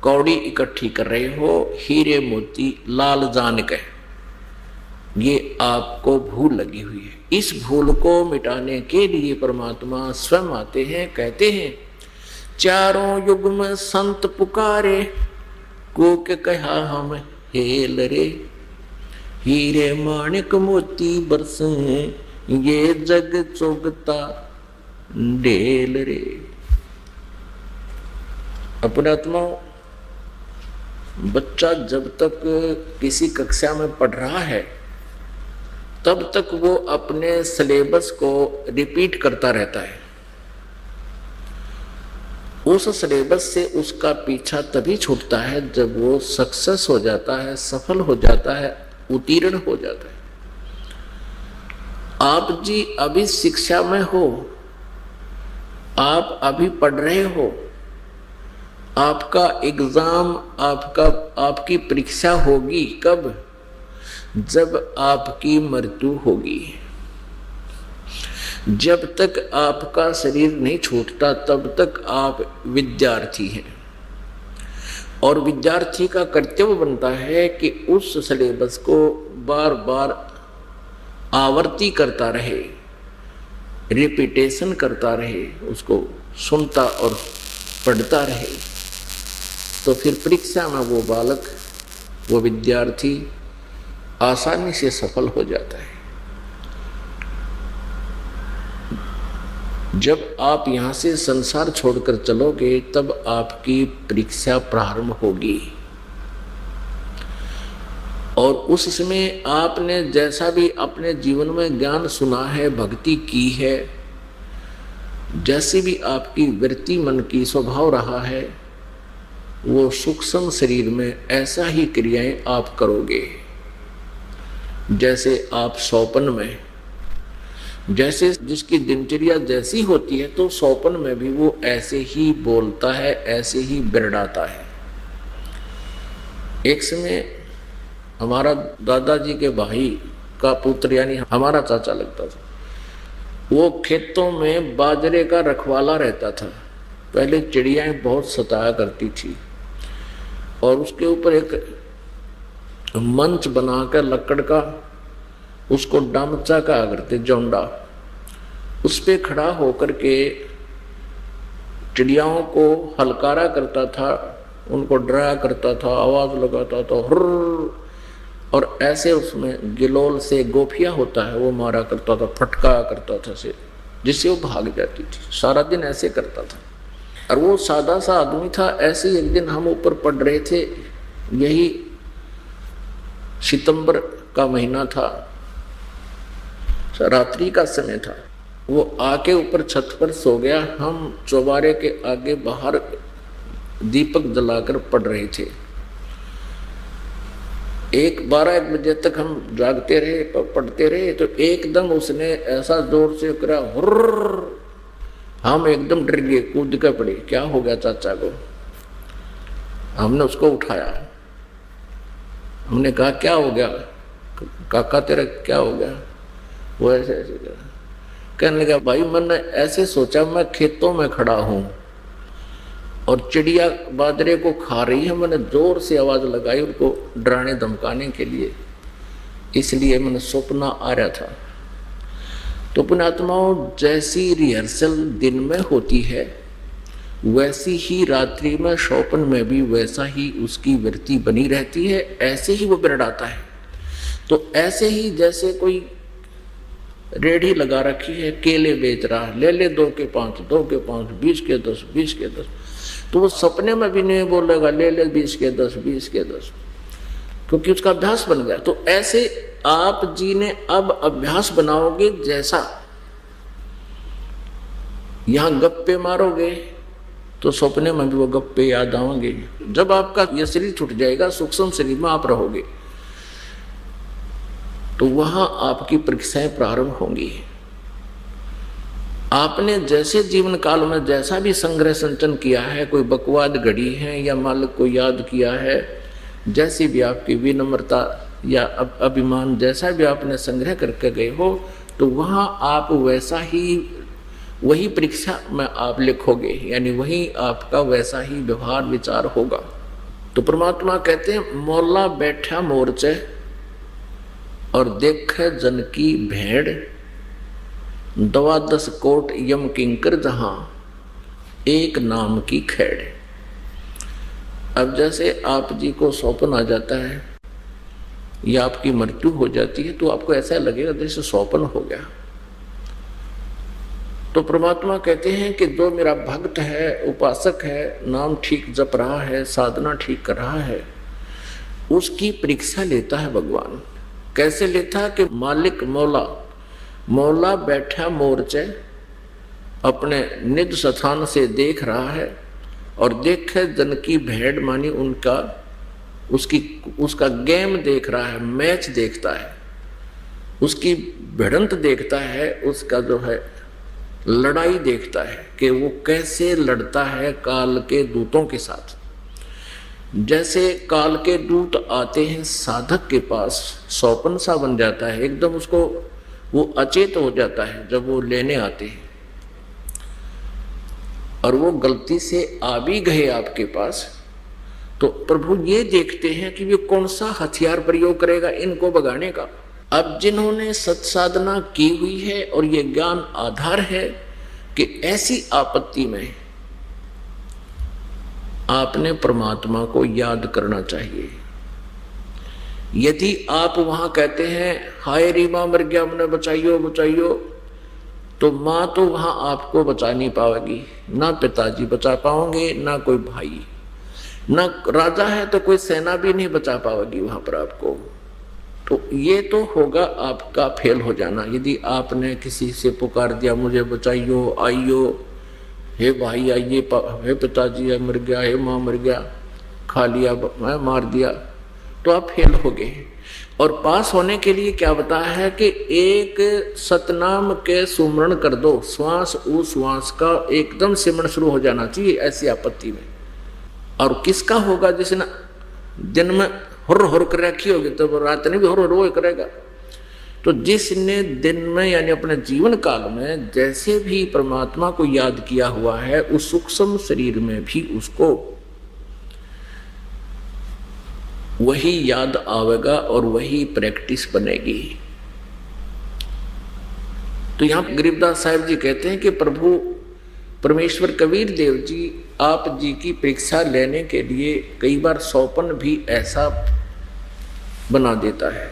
Speaker 1: कौड़ी इकट्ठी कर रहे हो, हीरे मोती लाल जान के, ये आपको भूल लगी हुई है। इस भूल को मिटाने के लिए परमात्मा स्वयं आते हैं, कहते हैं, चारों युग में संत पुकारे, कोक कहा हम हेल रे, हीरे माणिक मोती बरसे, ये जग चुगता ढेल रे। अपनात्मा, बच्चा जब तक किसी कक्षा में पढ़ रहा है तब तक वो अपने सिलेबस को रिपीट करता रहता है। उस सिलेबस से उसका पीछा तभी छूटता है जब वो सक्सेस हो जाता है, सफल हो जाता है, उत्तीर्ण हो जाता है। आप जी अभी शिक्षा में हो, आप अभी पढ़ रहे हो, आपका एग्जाम, आपकी परीक्षा होगी कब? जब आपकी मृत्यु होगी। जब तक आपका शरीर नहीं छूटता तब तक आप विद्यार्थी हैं, और विद्यार्थी का कर्तव्य बनता है कि उस सिलेबस को बार बार आवर्ती करता रहे, रिपीटेशन करता रहे, उसको सुनता और पढ़ता रहे, तो फिर परीक्षा में वो बालक, वो विद्यार्थी आसानी से सफल हो जाता है। जब आप यहाँ से संसार छोड़कर चलोगे तब आपकी परीक्षा प्रारंभ होगी, और उस समय आपने जैसा भी अपने जीवन में ज्ञान सुना है, भक्ति की है, जैसी भी आपकी वृत्ति मन की स्वभाव रहा है, वो सूक्ष्म शरीर में ऐसा ही क्रियाएं आप करोगे। जैसे आप सौपन में, जैसे जिसकी दिनचर्या जैसी होती है, तो सौपन में भी वो ऐसे ही बोलता है, ऐसे ही बिरड़ाता है। एक समय हमारा दादाजी के भाई का पुत्र, यानी हमारा चाचा लगता था, वो खेतों में बाजरे का रखवाला रहता था। पहले चिड़ियाएं बहुत सताया करती थी, और उसके ऊपर एक मंच बनाकर लकड़ का, उसको डामचा कहा करते, जोंडा, उस पे खड़ा होकर के चिड़ियाओं को हलकारा करता था, उनको डराया करता था, आवाज लगाता था, हुर्र, और ऐसे उसमें गिलोल से गोफिया होता है वो मारा करता था, फटका करता था से, जिससे वो भाग जाती थी। सारा दिन ऐसे करता था, और वो सादा सा आदमी था। ऐसे एक दिन हम ऊपर पढ़ रहे थे, यही सितंबर का महीना था, रात्रि का समय था। वो आके ऊपर छत पर सो गया, हम चौबारे के आगे बाहर दीपक जलाकर पढ़ रहे थे। 12-1 बजे तक हम जागते रहे, पढ़ते रहे, तो एकदम उसने ऐसा जोर से करा, हुर्र, हम एकदम डर गए, कूद के पड़े, क्या हो गया चाचा को। हमने उसको उठाया, हमने कहा क्या हो गया काका, तेरा क्या हो गया। वो ऐसे ऐसे कहने लगा, भाई मैंने ऐसे सोचा, मैं खेतों में खड़ा हूं और चिड़िया बाजरे को खा रही है, मैंने जोर से आवाज लगाई उनको डराने धमकाने के लिए, इसलिए मैंने सपना आ रहा था। तो पुण्यात्माओं, जैसी रिहर्सल दिन में होती है, वैसी ही रात्रि में स्वप्न में भी वैसा ही उसकी वृत्ति बनी रहती है, ऐसे ही वो बिरड़ाता है। तो ऐसे ही जैसे कोई रेढ़ी लगा रखी है, केले बेच रहा है, ले ले 2 के 5, 2 के 5, 20 के 10, 20 के 10, तो वो सपने में भी नहीं बोलेगा ले ले 20 के 10, 20 के 10, क्योंकि उसका अभ्यास बन गया। तो ऐसे आप जी ने अब अभ्यास बनाओगे, जैसा यहां गप्पे मारोगे तो सपने में भी वो गप्पे याद आएंगे। जब आपका यह शरीर छूट जाएगा, सूक्ष्म शरीर में आप रहोगे, तो वहां आपकी परीक्षाएं प्रारंभ होंगी। आपने जैसे जीवन काल में जैसा भी संग्रह संचन किया है, कोई बकवाद घड़ी है या मालिक को याद किया है, जैसी भी आपकी विनम्रता या अभिमान, जैसा भी आपने संग्रह करके गए हो, तो वहां आप वैसा ही, वही परीक्षा में आप लिखोगे, यानी वही आपका वैसा ही व्यवहार विचार होगा। तो परमात्मा कहते हैं, मौला बैठा मोर्चे और देखे जन की भेड़, 12 कोट यम किंकर जहां एक नाम की खेड़। अब जैसे आप जी को सौपन आ जाता है या आपकी मृत्यु हो जाती है, तो आपको ऐसा लगेगा जैसे सौपन हो गया। तो परमात्मा कहते हैं कि जो मेरा भक्त है, उपासक है, नाम ठीक जप रहा है, साधना ठीक कर रहा है, उसकी परीक्षा लेता है भगवान। कैसे लेता है कि मालिक मौला बैठा मोर्चे अपने निज स्थान से देख रहा है, और देखे जन की भेड़, मानी उसका गेम देख रहा है, मैच देखता है, उसकी भिड़ंत देखता है, उसका जो है लड़ाई देखता है कि वो कैसे लड़ता है काल के दूतों के साथ। जैसे काल के दूत आते हैं साधक के पास, सौपन सा बन जाता है, एकदम उसको वो अचेत हो जाता है जब वो लेने आते हैं, और वो गलती से आ भी गए आपके पास, तो प्रभु ये देखते हैं कि वे कौन सा हथियार प्रयोग करेगा इनको भगाने का। अब जिन्होंने सत्साधना की हुई है और ये ज्ञान आधार है कि ऐसी आपत्ति में आपने परमात्मा को याद करना चाहिए। यदि आप वहां कहते हैं हाय री मां मर गया, मुझे बचाइयो बचाइयो, तो मां तो वहां आपको बचा नहीं पाएगी, ना पिताजी बचा पाओगे, ना कोई भाई, ना राजा है तो कोई सेना भी नहीं बचा पाएगी वहां पर आपको। तो ये तो होगा आपका फेल हो जाना। यदि आपने किसी से पुकार दिया मुझे बचाइयो, आइयो, हे भाई आइए, हे पिताजी मर गया, हे माँ मर गया, खा लिया, मैं मार दिया, तो आप फेल हो गए। और पास होने के लिए क्या बताया है कि एक सतनाम के सुमरण कर दो, श्वास उश्वास का एकदम सिमरण शुरू हो जाना चाहिए ऐसी आपत्ति में। और किसका होगा? जिसने दिन में हुर हुर कर रखी होगी तो रात में भी हुर हुर करेगा। तो जिसने दिन में यानी अपने जीवन काल में जैसे भी परमात्मा को याद किया हुआ है, उस सूक्ष्म शरीर में भी उसको वही याद आवेगा और वही प्रैक्टिस बनेगी। तो यहां गरीबदास साहिब जी कहते हैं कि प्रभु परमेश्वर कबीर देव जी आप जी की परीक्षा लेने के लिए कई बार सौपन भी ऐसा बना देता है।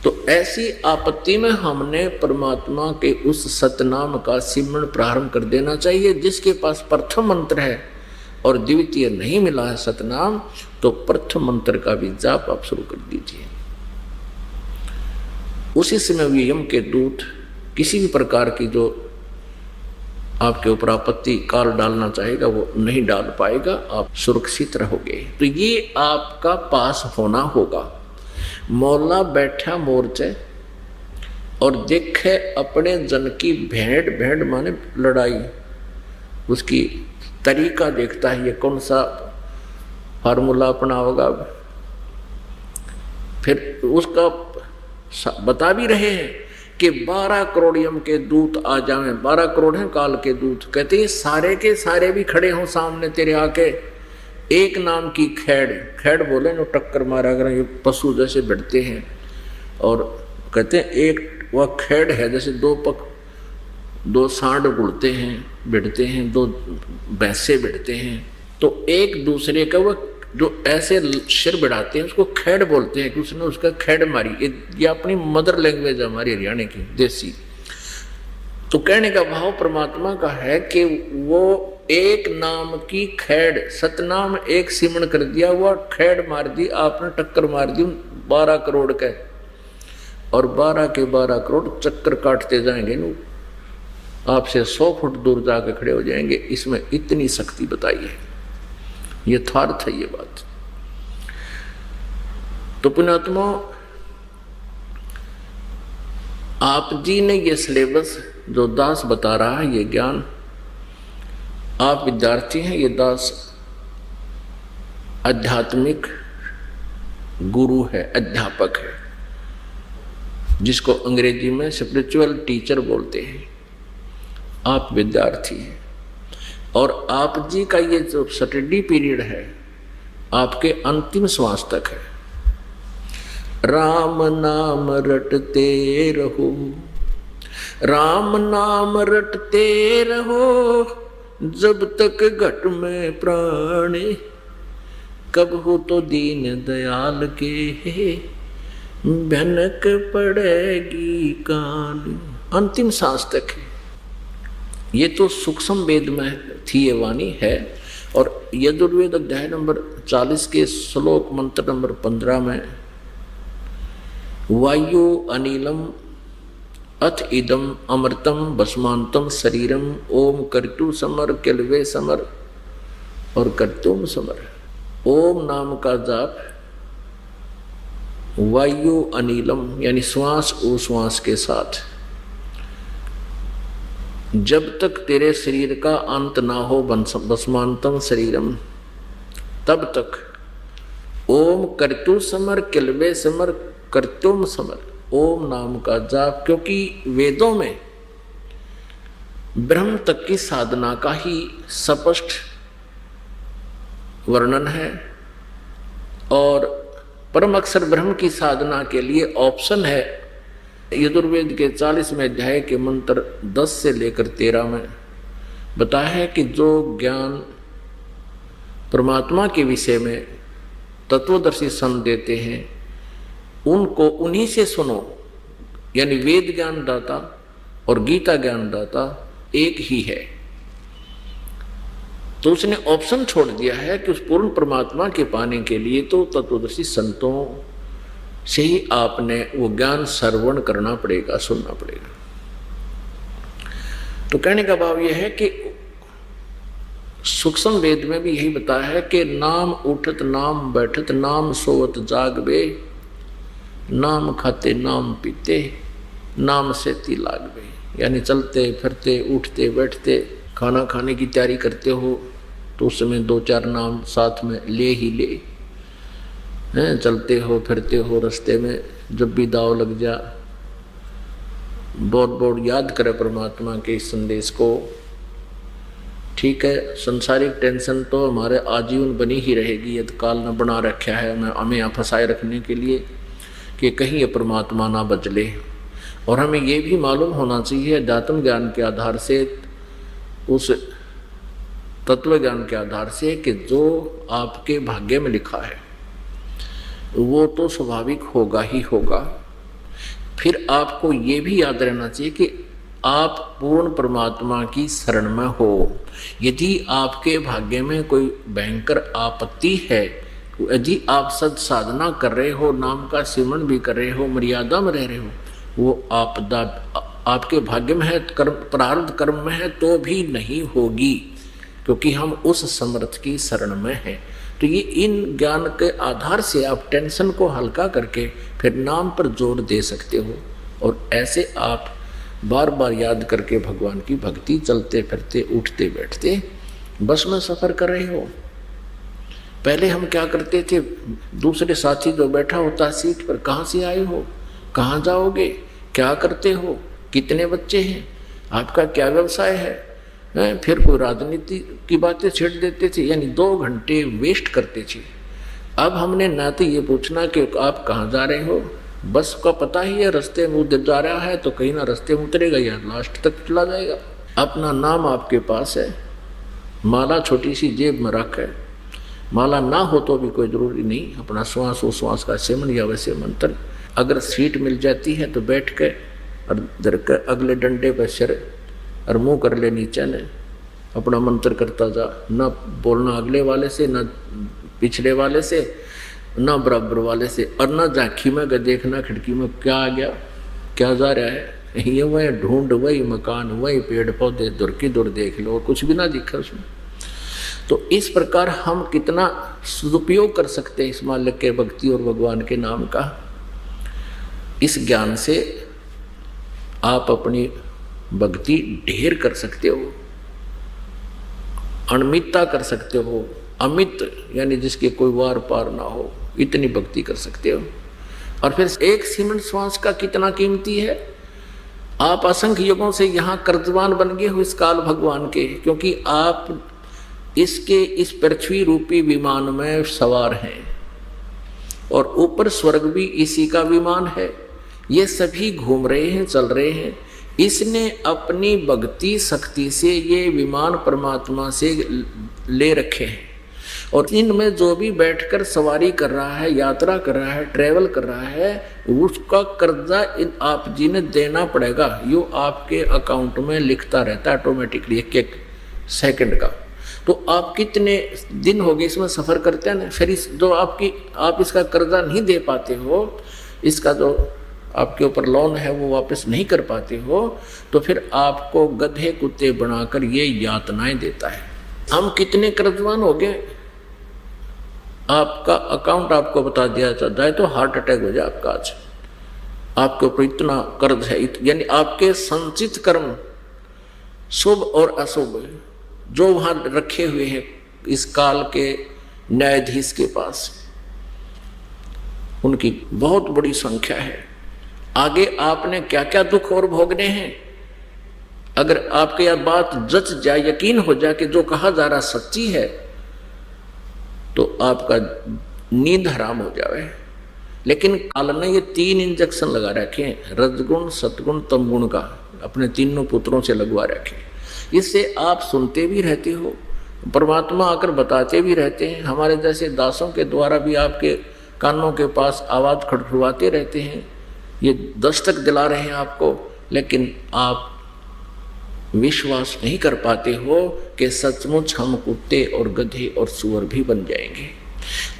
Speaker 1: तो ऐसी आपत्ति में हमने परमात्मा के उस सतनाम का सिमरण प्रारंभ कर देना चाहिए। जिसके पास प्रथम मंत्र है और द्वितीय नहीं मिला है सतनाम, तो प्रथम मंत्र का भी जाप आप शुरू कर दीजिए। उसी समय भी यम के दूत किसी भी प्रकार की जो आपके ऊपर आपत्ति काल डालना चाहेगा वो नहीं डाल पाएगा, आप सुरक्षित रहोगे। तो ये आपका पास होना होगा। मौला बैठा मोर्चे और देखे अपने जन की भेंट, भेंट माने लड़ाई, उसकी तरीका देखता है, ये कौन सा फार्मूला अपना होगा। फिर उसका बता भी रहे हैं कि 12 करोड़ यम के दूत आ जाएं। 12 करोड़ हैं काल के दूत। कहते हैं सारे के सारे भी खड़े हों सामने तेरे आके, एक नाम की खैड़, खैड़ बोले जो टक्कर मारा कर ये पशु जैसे भिड़ते हैं। और कहते हैं एक वह खैड़ है जैसे दो सांड उड़ते हैं, भिड़ते हैं, दो भैंसे भिड़ते हैं, तो एक दूसरे का वह जो ऐसे सिर बढ़ाते हैं उसको खैड़ बोलते हैं कि उसने उसका खैड़ मारी। ये अपनी मदर लैंग्वेज है हमारी हरियाणा की देसी। तो कहने का भाव परमात्मा का है कि वो एक नाम की खैड़, सतनाम एक सिमरण कर दिया, हुआ खैड़ मार दी आपने, टक्कर मार दी 12 करोड़ के। और 12 के 12 करोड़ चक्कर काटते जाएंगे न, आपसे 100 फुट दूर जाकर खड़े हो जाएंगे। इसमें इतनी शक्ति बताई है, यथार्थ है ये बात। तो पुण्यात्मा आप जी ने ये सिलेबस जो दास बता रहा है, ये ज्ञान आप विद्यार्थी हैं, ये दास आध्यात्मिक गुरु है, अध्यापक है, जिसको अंग्रेजी में स्पिरिचुअल टीचर बोलते हैं। आप विद्यार्थी हैं और आप जी का ये जो स्टडी पीरियड है आपके अंतिम श्वास तक है। राम नाम रटते रहो, राम नाम रटते रहो, जब तक घट में प्राण, कब हो तो दीन दयाल के भनक पड़ेगी कान। अंतिम सांस तक है। ये तो सूक्ष्म वेद में थी ये वाणी है। और यजुर्वेद अध्याय नंबर 40 के श्लोक मंत्र नंबर 15 में वायु अनिलम अथ इदम अमृतम भस्मांतम शरीरम ओम कर्तु समर किलवे समर और कर्तुम समर। ओम नाम का जाप वायु अनिलम यानी श्वास उश्वास के साथ, जब तक तेरे शरीर का अंत ना हो भस्मांतम शरीरम, तब तक ओम कर्तु समर किलवे समर कर्तुम समर, ओम नाम का जाप। क्योंकि वेदों में ब्रह्म तक की साधना का ही स्पष्ट वर्णन है और परम अक्षर ब्रह्म की साधना के लिए ऑप्शन है। यजुर्वेद के 40वें अध्याय के मंत्र 10 से लेकर 13 में बताया है कि जो ज्ञान परमात्मा के विषय में तत्वदर्शी संत देते हैं, उनको उन्हीं से सुनो। यानी वेद ज्ञान दाता और गीता ज्ञान दाता एक ही है। तो उसने ऑप्शन छोड़ दिया है कि उस पूर्ण परमात्मा के पाने के लिए तो तत्वदर्शी संतों से ही आपने वो ज्ञान श्रवण करना पड़ेगा, सुनना पड़ेगा। तो कहने का भाव यह है कि सूक्ष्म वेद में भी यही बताया है कि नाम उठत नाम बैठत नाम सोवत जागबे, नाम खाते नाम पीते नाम से ती लागबे। यानी चलते फिरते उठते बैठते खाना खाने की तैयारी करते हो तो उस समय 2-4 नाम साथ में ले ही ले हैं। चलते हो फिरते हो रास्ते में जब भी दाव लग जा, बहुत बहुत याद करे परमात्मा के इस संदेश को। ठीक है, संसारिक टेंशन तो हमारे आजीवन बनी ही रहेगी, यदि काल न बना रखा है हमें यहाँ फंसाए रखने के लिए कि कहीं ये परमात्मा ना बचले। और हमें ये भी मालूम होना चाहिए अध्यात्म ज्ञान के आधार से, उस तत्व ज्ञान के आधार से, कि जो आपके भाग्य में लिखा है वो तो स्वाभाविक होगा ही होगा। फिर आपको ये भी याद रहना चाहिए कि आप पूर्ण परमात्मा की शरण में हो। यदि आपके भाग्य में कोई भयंकर आपत्ति है, यदि आप सद साधना कर रहे हो, नाम का सिमरन भी कर रहे हो, मर्यादा में रह रहे हो, वो आपदा आपके भाग्य में है, कर्म प्रारब्ध कर्म में है तो भी नहीं होगी, क्योंकि हम उस समर्थ की शरण में हैं। तो ये इन ज्ञान के आधार से आप टेंशन को हल्का करके फिर नाम पर जोर दे सकते हो। और ऐसे आप बार बार याद करके भगवान की भक्ति, चलते फिरते उठते बैठते बस में सफ़र कर रहे हो। पहले हम क्या करते थे, दूसरे साथी जो बैठा होता सीट पर, कहाँ से आए हो, कहाँ जाओगे, क्या करते हो, कितने बच्चे हैं, आपका क्या व्यवसाय है, फिर कोई राजनीति की बातें छेड़ देते थे। यानी 2 घंटे वेस्ट करते थे। अब हमने ना तो ये पूछना कि आप कहाँ जा रहे हो, बस का पता ही है रास्ते में उधर जा रहा है तो कहीं ना रास्ते में उतरेगा या लास्ट तक चला जाएगा। अपना नाम आपके पास है, माला छोटी सी जेब में रख है, माला ना हो तो भी कोई ज़रूरी नहीं, अपना श्वास उश्वास का सेवन या वैसे मंत्र। अगर सीट मिल जाती है तो बैठ के और अगले डंडे पर सिर और मुँह कर ले नीचे ने, अपना मंत्र करता जा। न बोलना अगले वाले से, न पिछले वाले से, न बराबर वाले से, और न झांकी में देखना खिड़की में क्या आ गया, क्या जा रहा है। ये वही ढूंढ, वही मकान, वही पेड़ पौधे, दूर की दूर देख लो और कुछ भी ना दिखा उसमें। तो इस प्रकार हम कितना सदुपयोग कर सकते हैं इस मालिक के भक्ति और भगवान के नाम का। इस ज्ञान से आप अपनी भक्ति ढेर कर सकते हो, अनमितता कर सकते हो। अमित यानी जिसके कोई वार पार ना हो, इतनी भक्ति कर सकते हो। और फिर एक सिमरन श्वास का कितना कीमती है। आप असंख्य युगों से यहाँ कर्जवान बन गए हो इस काल भगवान के, क्योंकि आप इसके इस पृथ्वी रूपी विमान में सवार हैं और ऊपर स्वर्ग भी इसी का विमान है। ये सभी घूम रहे हैं, चल रहे हैं। इसने अपनी भक्ति शक्ति से ये विमान परमात्मा से ले रखे हैं, और इनमें जो भी बैठकर सवारी कर रहा है, यात्रा कर रहा है, ट्रैवल कर रहा है, उसका कर्जा इन आप जी ने देना पड़ेगा। यो आपके अकाउंट में लिखता रहता है ऑटोमेटिकली, एक सेकंड का। तो आप कितने दिन हो गए इसमें सफ़र करते हैं ना, फिर इस जो आप इसका कर्जा नहीं दे पाते हो, इसका जो आपके ऊपर लोन है वो वापस नहीं कर पाते हो, तो फिर आपको गधे कुत्ते बनाकर ये यातनाएं देता है। हम कितने कर्जवान हो गए, आपका अकाउंट आपको बता दिया जाता है तो हार्ट अटैक हो जाए आपका। आज आपके ऊपर इतना कर्ज है, यानी आपके संचित कर्म शुभ और अशुभ जो वहाँ रखे हुए हैं इस काल के न्यायाधीश के पास, उनकी बहुत बड़ी संख्या है। आगे आपने क्या क्या दुख और भोगने हैं। अगर आपके यह बात जच जाए, यकीन हो जाए कि जो कहा जा रहा सच्ची है, तो आपका नींद हराम हो जाए। लेकिन काल ने ये 3 इंजेक्शन लगा रखे हैं, रजगुण सतगुण तमगुण का, अपने तीनों पुत्रों से लगवा रखे। इससे आप सुनते भी रहते हो, परमात्मा आकर बताते भी रहते हैं, हमारे जैसे दासों के द्वारा भी आपके कानों के पास आवाज़ खड़खड़ाते रहते हैं, ये दस्तक दिला रहे हैं आपको, लेकिन आप विश्वास नहीं कर पाते हो कि सचमुच हम कुत्ते और गधे और सूअर भी बन जाएंगे।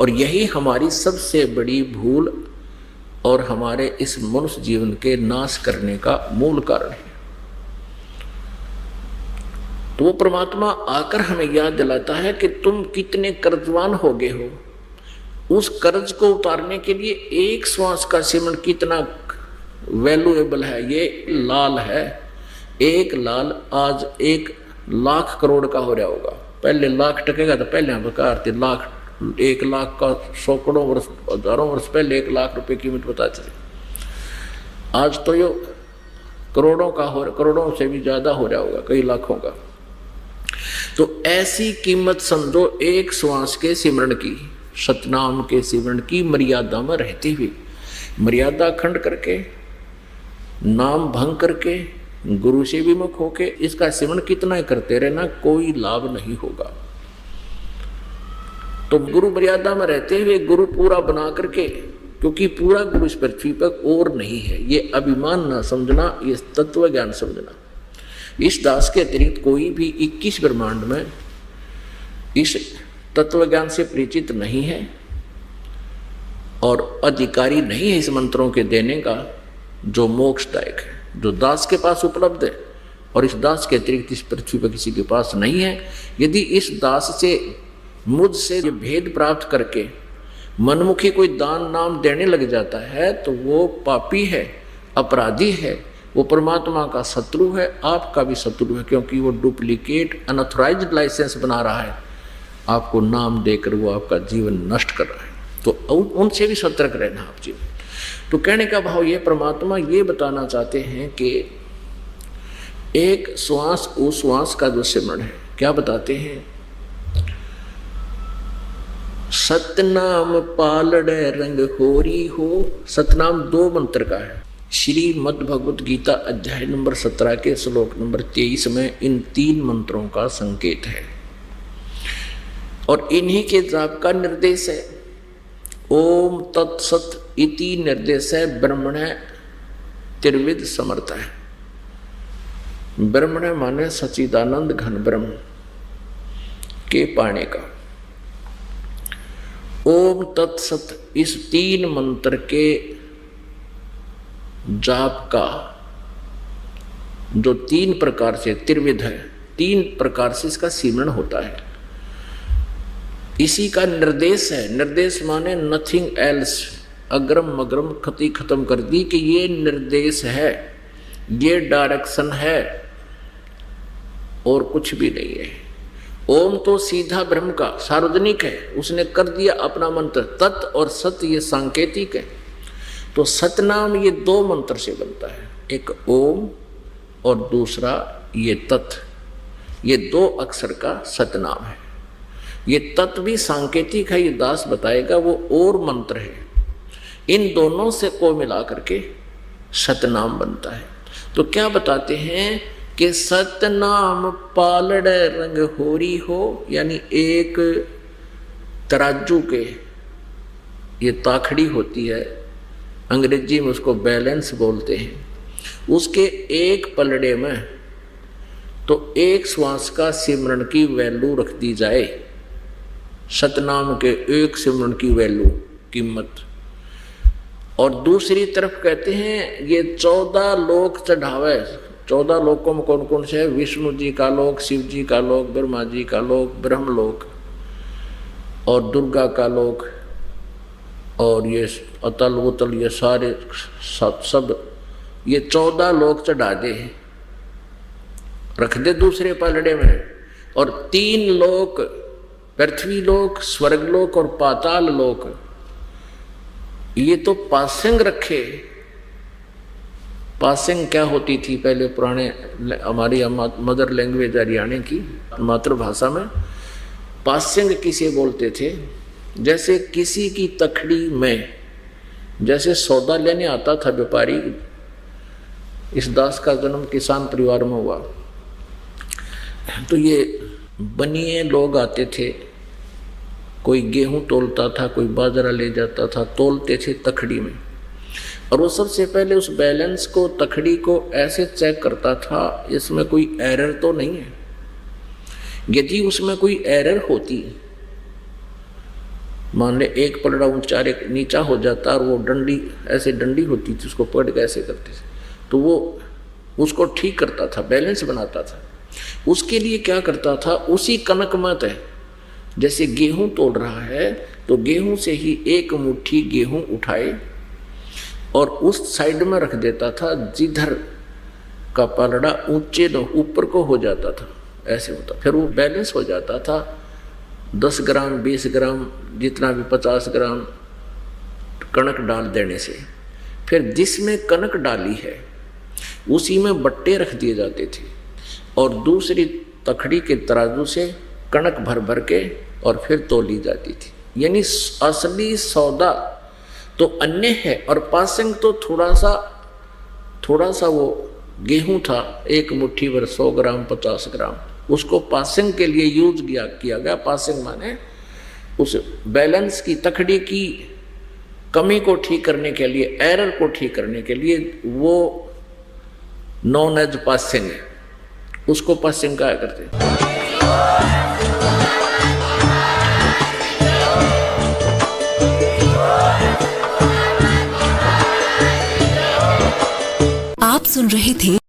Speaker 1: और यही हमारी सबसे बड़ी भूल और हमारे इस मनुष्य जीवन के नाश करने का मूल कारण है। तो वो परमात्मा आकर हमें याद दिलाता है कि तुम कितने कर्जवान हो गए हो। उस कर्ज को उतारने के लिए एक श्वास का सिमरन कितना वैल्यूएबल है। ये लाल है, एक लाल आज 1,00,000 करोड़ का हो रहा होगा। पहले लाख टकेगा तो पहले हम बकार थे, लाख 1,00,000 का सैकड़ों वर्ष हजारों वर्ष पहले 1,00,000 रुपए कीमत बता चले। आज तो ये करोड़ों का हो, करोड़ों से भी ज्यादा हो रहा होगा, कई लाखों का। तो ऐसी कीमत समझो एक श्वास के सिमरन की, सतनाम के सिमरन की मर्यादा में रहते हुए, मर्यादा खंड करके, नाम भंग करके, गुरु से विमुख होके इसका सिमरन कितना ही करते रहना, कोई लाभ नहीं होगा। तो गुरु मर्यादा में रहते हुए गुरु पूरा बना करके, क्योंकि पूरा गुरु इस पृथ्वी पर और नहीं है, ये अभिमान ना समझना, ये तत्व ज्ञान समझना। इस दास के अतिरिक्त कोई भी 21 ब्रह्मांड में इस तत्व ज्ञान से परिचित नहीं है और अधिकारी नहीं है इस मंत्रों के देने का जो मोक्षदायक है, जो दास के पास उपलब्ध है। और इस दास के अतिरिक्त इस पृथ्वी पर किसी के पास नहीं है। यदि इस दास से, मुझसे ये भेद प्राप्त करके मनमुखी कोई दान नाम देने लग जाता है तो वो पापी है, अपराधी है, वो परमात्मा का शत्रु है, आपका भी शत्रु है, क्योंकि वो डुप्लीकेट अनऑथराइज्ड लाइसेंस बना रहा है, आपको नाम देकर वो आपका जीवन नष्ट कर रहा है। तो उनसे भी सतर्क रहना आप जी। तो कहने का भाव ये, परमात्मा ये बताना चाहते हैं कि एक श्वास उस श्वास का जो सिमरन है, क्या बताते हैं, सतनाम पालड़े रंग होरी हो। सतनाम 2 मंत्र का है। श्रीमद् भगवत गीता अध्याय नंबर 17 के श्लोक नंबर 23 में इन 3 मंत्रों का संकेत है और इन्हीं के जाप का निर्देश है। ओम तत्सत इति निर्देश है ब्रह्मण त्रिविध समर्थ है। ब्रह्मण माने सच्चिदानंद घन ब्रह्म के पाने का। ओम तत्सत इस 3 मंत्र के जाप का जो 3 प्रकार से त्रिविध है, 3 प्रकार से इसका सिमरन होता है, इसी का निर्देश है। निर्देश माने नथिंग एल्स, अग्रम मग्रम खती खत्म कर दी कि ये निर्देश है, ये डायरेक्शन है और कुछ भी नहीं है। ओम तो सीधा ब्रह्म का सार्वजनिक है, उसने कर दिया अपना मंत्र। तत् और सत ये सांकेतिक है। तो सतनाम ये 2 मंत्र से बनता है, एक ओम और दूसरा ये तत्, ये 2 अक्षर का सतनाम है। ये तत् भी सांकेतिक है, ये दास बताएगा, वो और मंत्र है। इन दोनों से को मिला करके सतनाम बनता है। तो क्या बताते हैं कि सतनाम पालड़ रंग होरी हो, यानी एक तराजू के, ये ताखड़ी होती है, अंग्रेजी में उसको बैलेंस बोलते हैं, उसके एक पलड़े में तो एक श्वास का सिमरन की वैल्यू रख दी जाए, सतनाम के एक सिमरन की वैल्यू कीमत। और दूसरी तरफ कहते हैं ये 14 लोक चढ़ावे। 14 लोकों में कौन कौन से है? विष्णु जी का लोक, शिव जी का लोक, ब्रह्मा जी का लोक, ब्रह्मलोक और दुर्गा का लोक और ये अतल उतल, ये सारे सब ये 14 लोक चढ़ा दे, रख दे दूसरे पलड़े में। और 3 लोक, पृथ्वी लोक, स्वर्गलोक और पाताल लोक, ये तो पासिंग रखे। पासिंग क्या होती थी पहले पुराने, हमारी मदर लैंग्वेज हरियाणा की मातृभाषा में पासिंग किसे बोलते थे? जैसे किसी की तखड़ी में जैसे सौदा लेने आता था व्यापारी। इस दास का जन्म किसान परिवार में हुआ, तो ये बनिए लोग आते थे, कोई गेहूं तोलता था, कोई बाजरा ले जाता था, तोलते थे तखड़ी में, और वो सबसे पहले उस बैलेंस को, तखड़ी को ऐसे चेक करता था इसमें कोई एरर तो नहीं है। यदि उसमें कोई एरर होती, मान ले एक पलड़ा ऊंचा एक नीचा हो जाता और वो डंडी ऐसे डंडी होती थी उसको पकड़ के ऐसे करते थे, तो वो उसको ठीक करता था, बैलेंस बनाता था। उसके लिए क्या करता था, उसी कनक मत है, जैसे गेहूं तोड़ रहा है तो गेहूं से ही एक मुट्ठी गेहूं उठाए और उस साइड में रख देता था जिधर का पलड़ा ऊंचे ऊपर को हो जाता था, ऐसे होता, फिर वो बैलेंस हो जाता था। 10 ग्राम 20 ग्राम जितना भी 50 ग्राम कणक डाल देने से, फिर जिसमें कणक डाली है उसी में बट्टे रख दिए जाते थे और दूसरी तखड़ी के तराजू से कणक भर भर के और फिर तोली जाती थी। यानी असली सौदा तो अन्य है और पासिंग तो थोड़ा सा वो गेहूं था, एक मुट्ठी भर 100 ग्राम 50 ग्राम, उसको पासिंग के लिए यूज किया गया। पासिंग माने उस बैलेंस की, तखड़ी की कमी को ठीक करने के लिए, एरर को ठीक करने के लिए, वो नॉन एज पासिंग है, उसको पासिंग कहा करते हैं।
Speaker 2: आप सुन रहे थे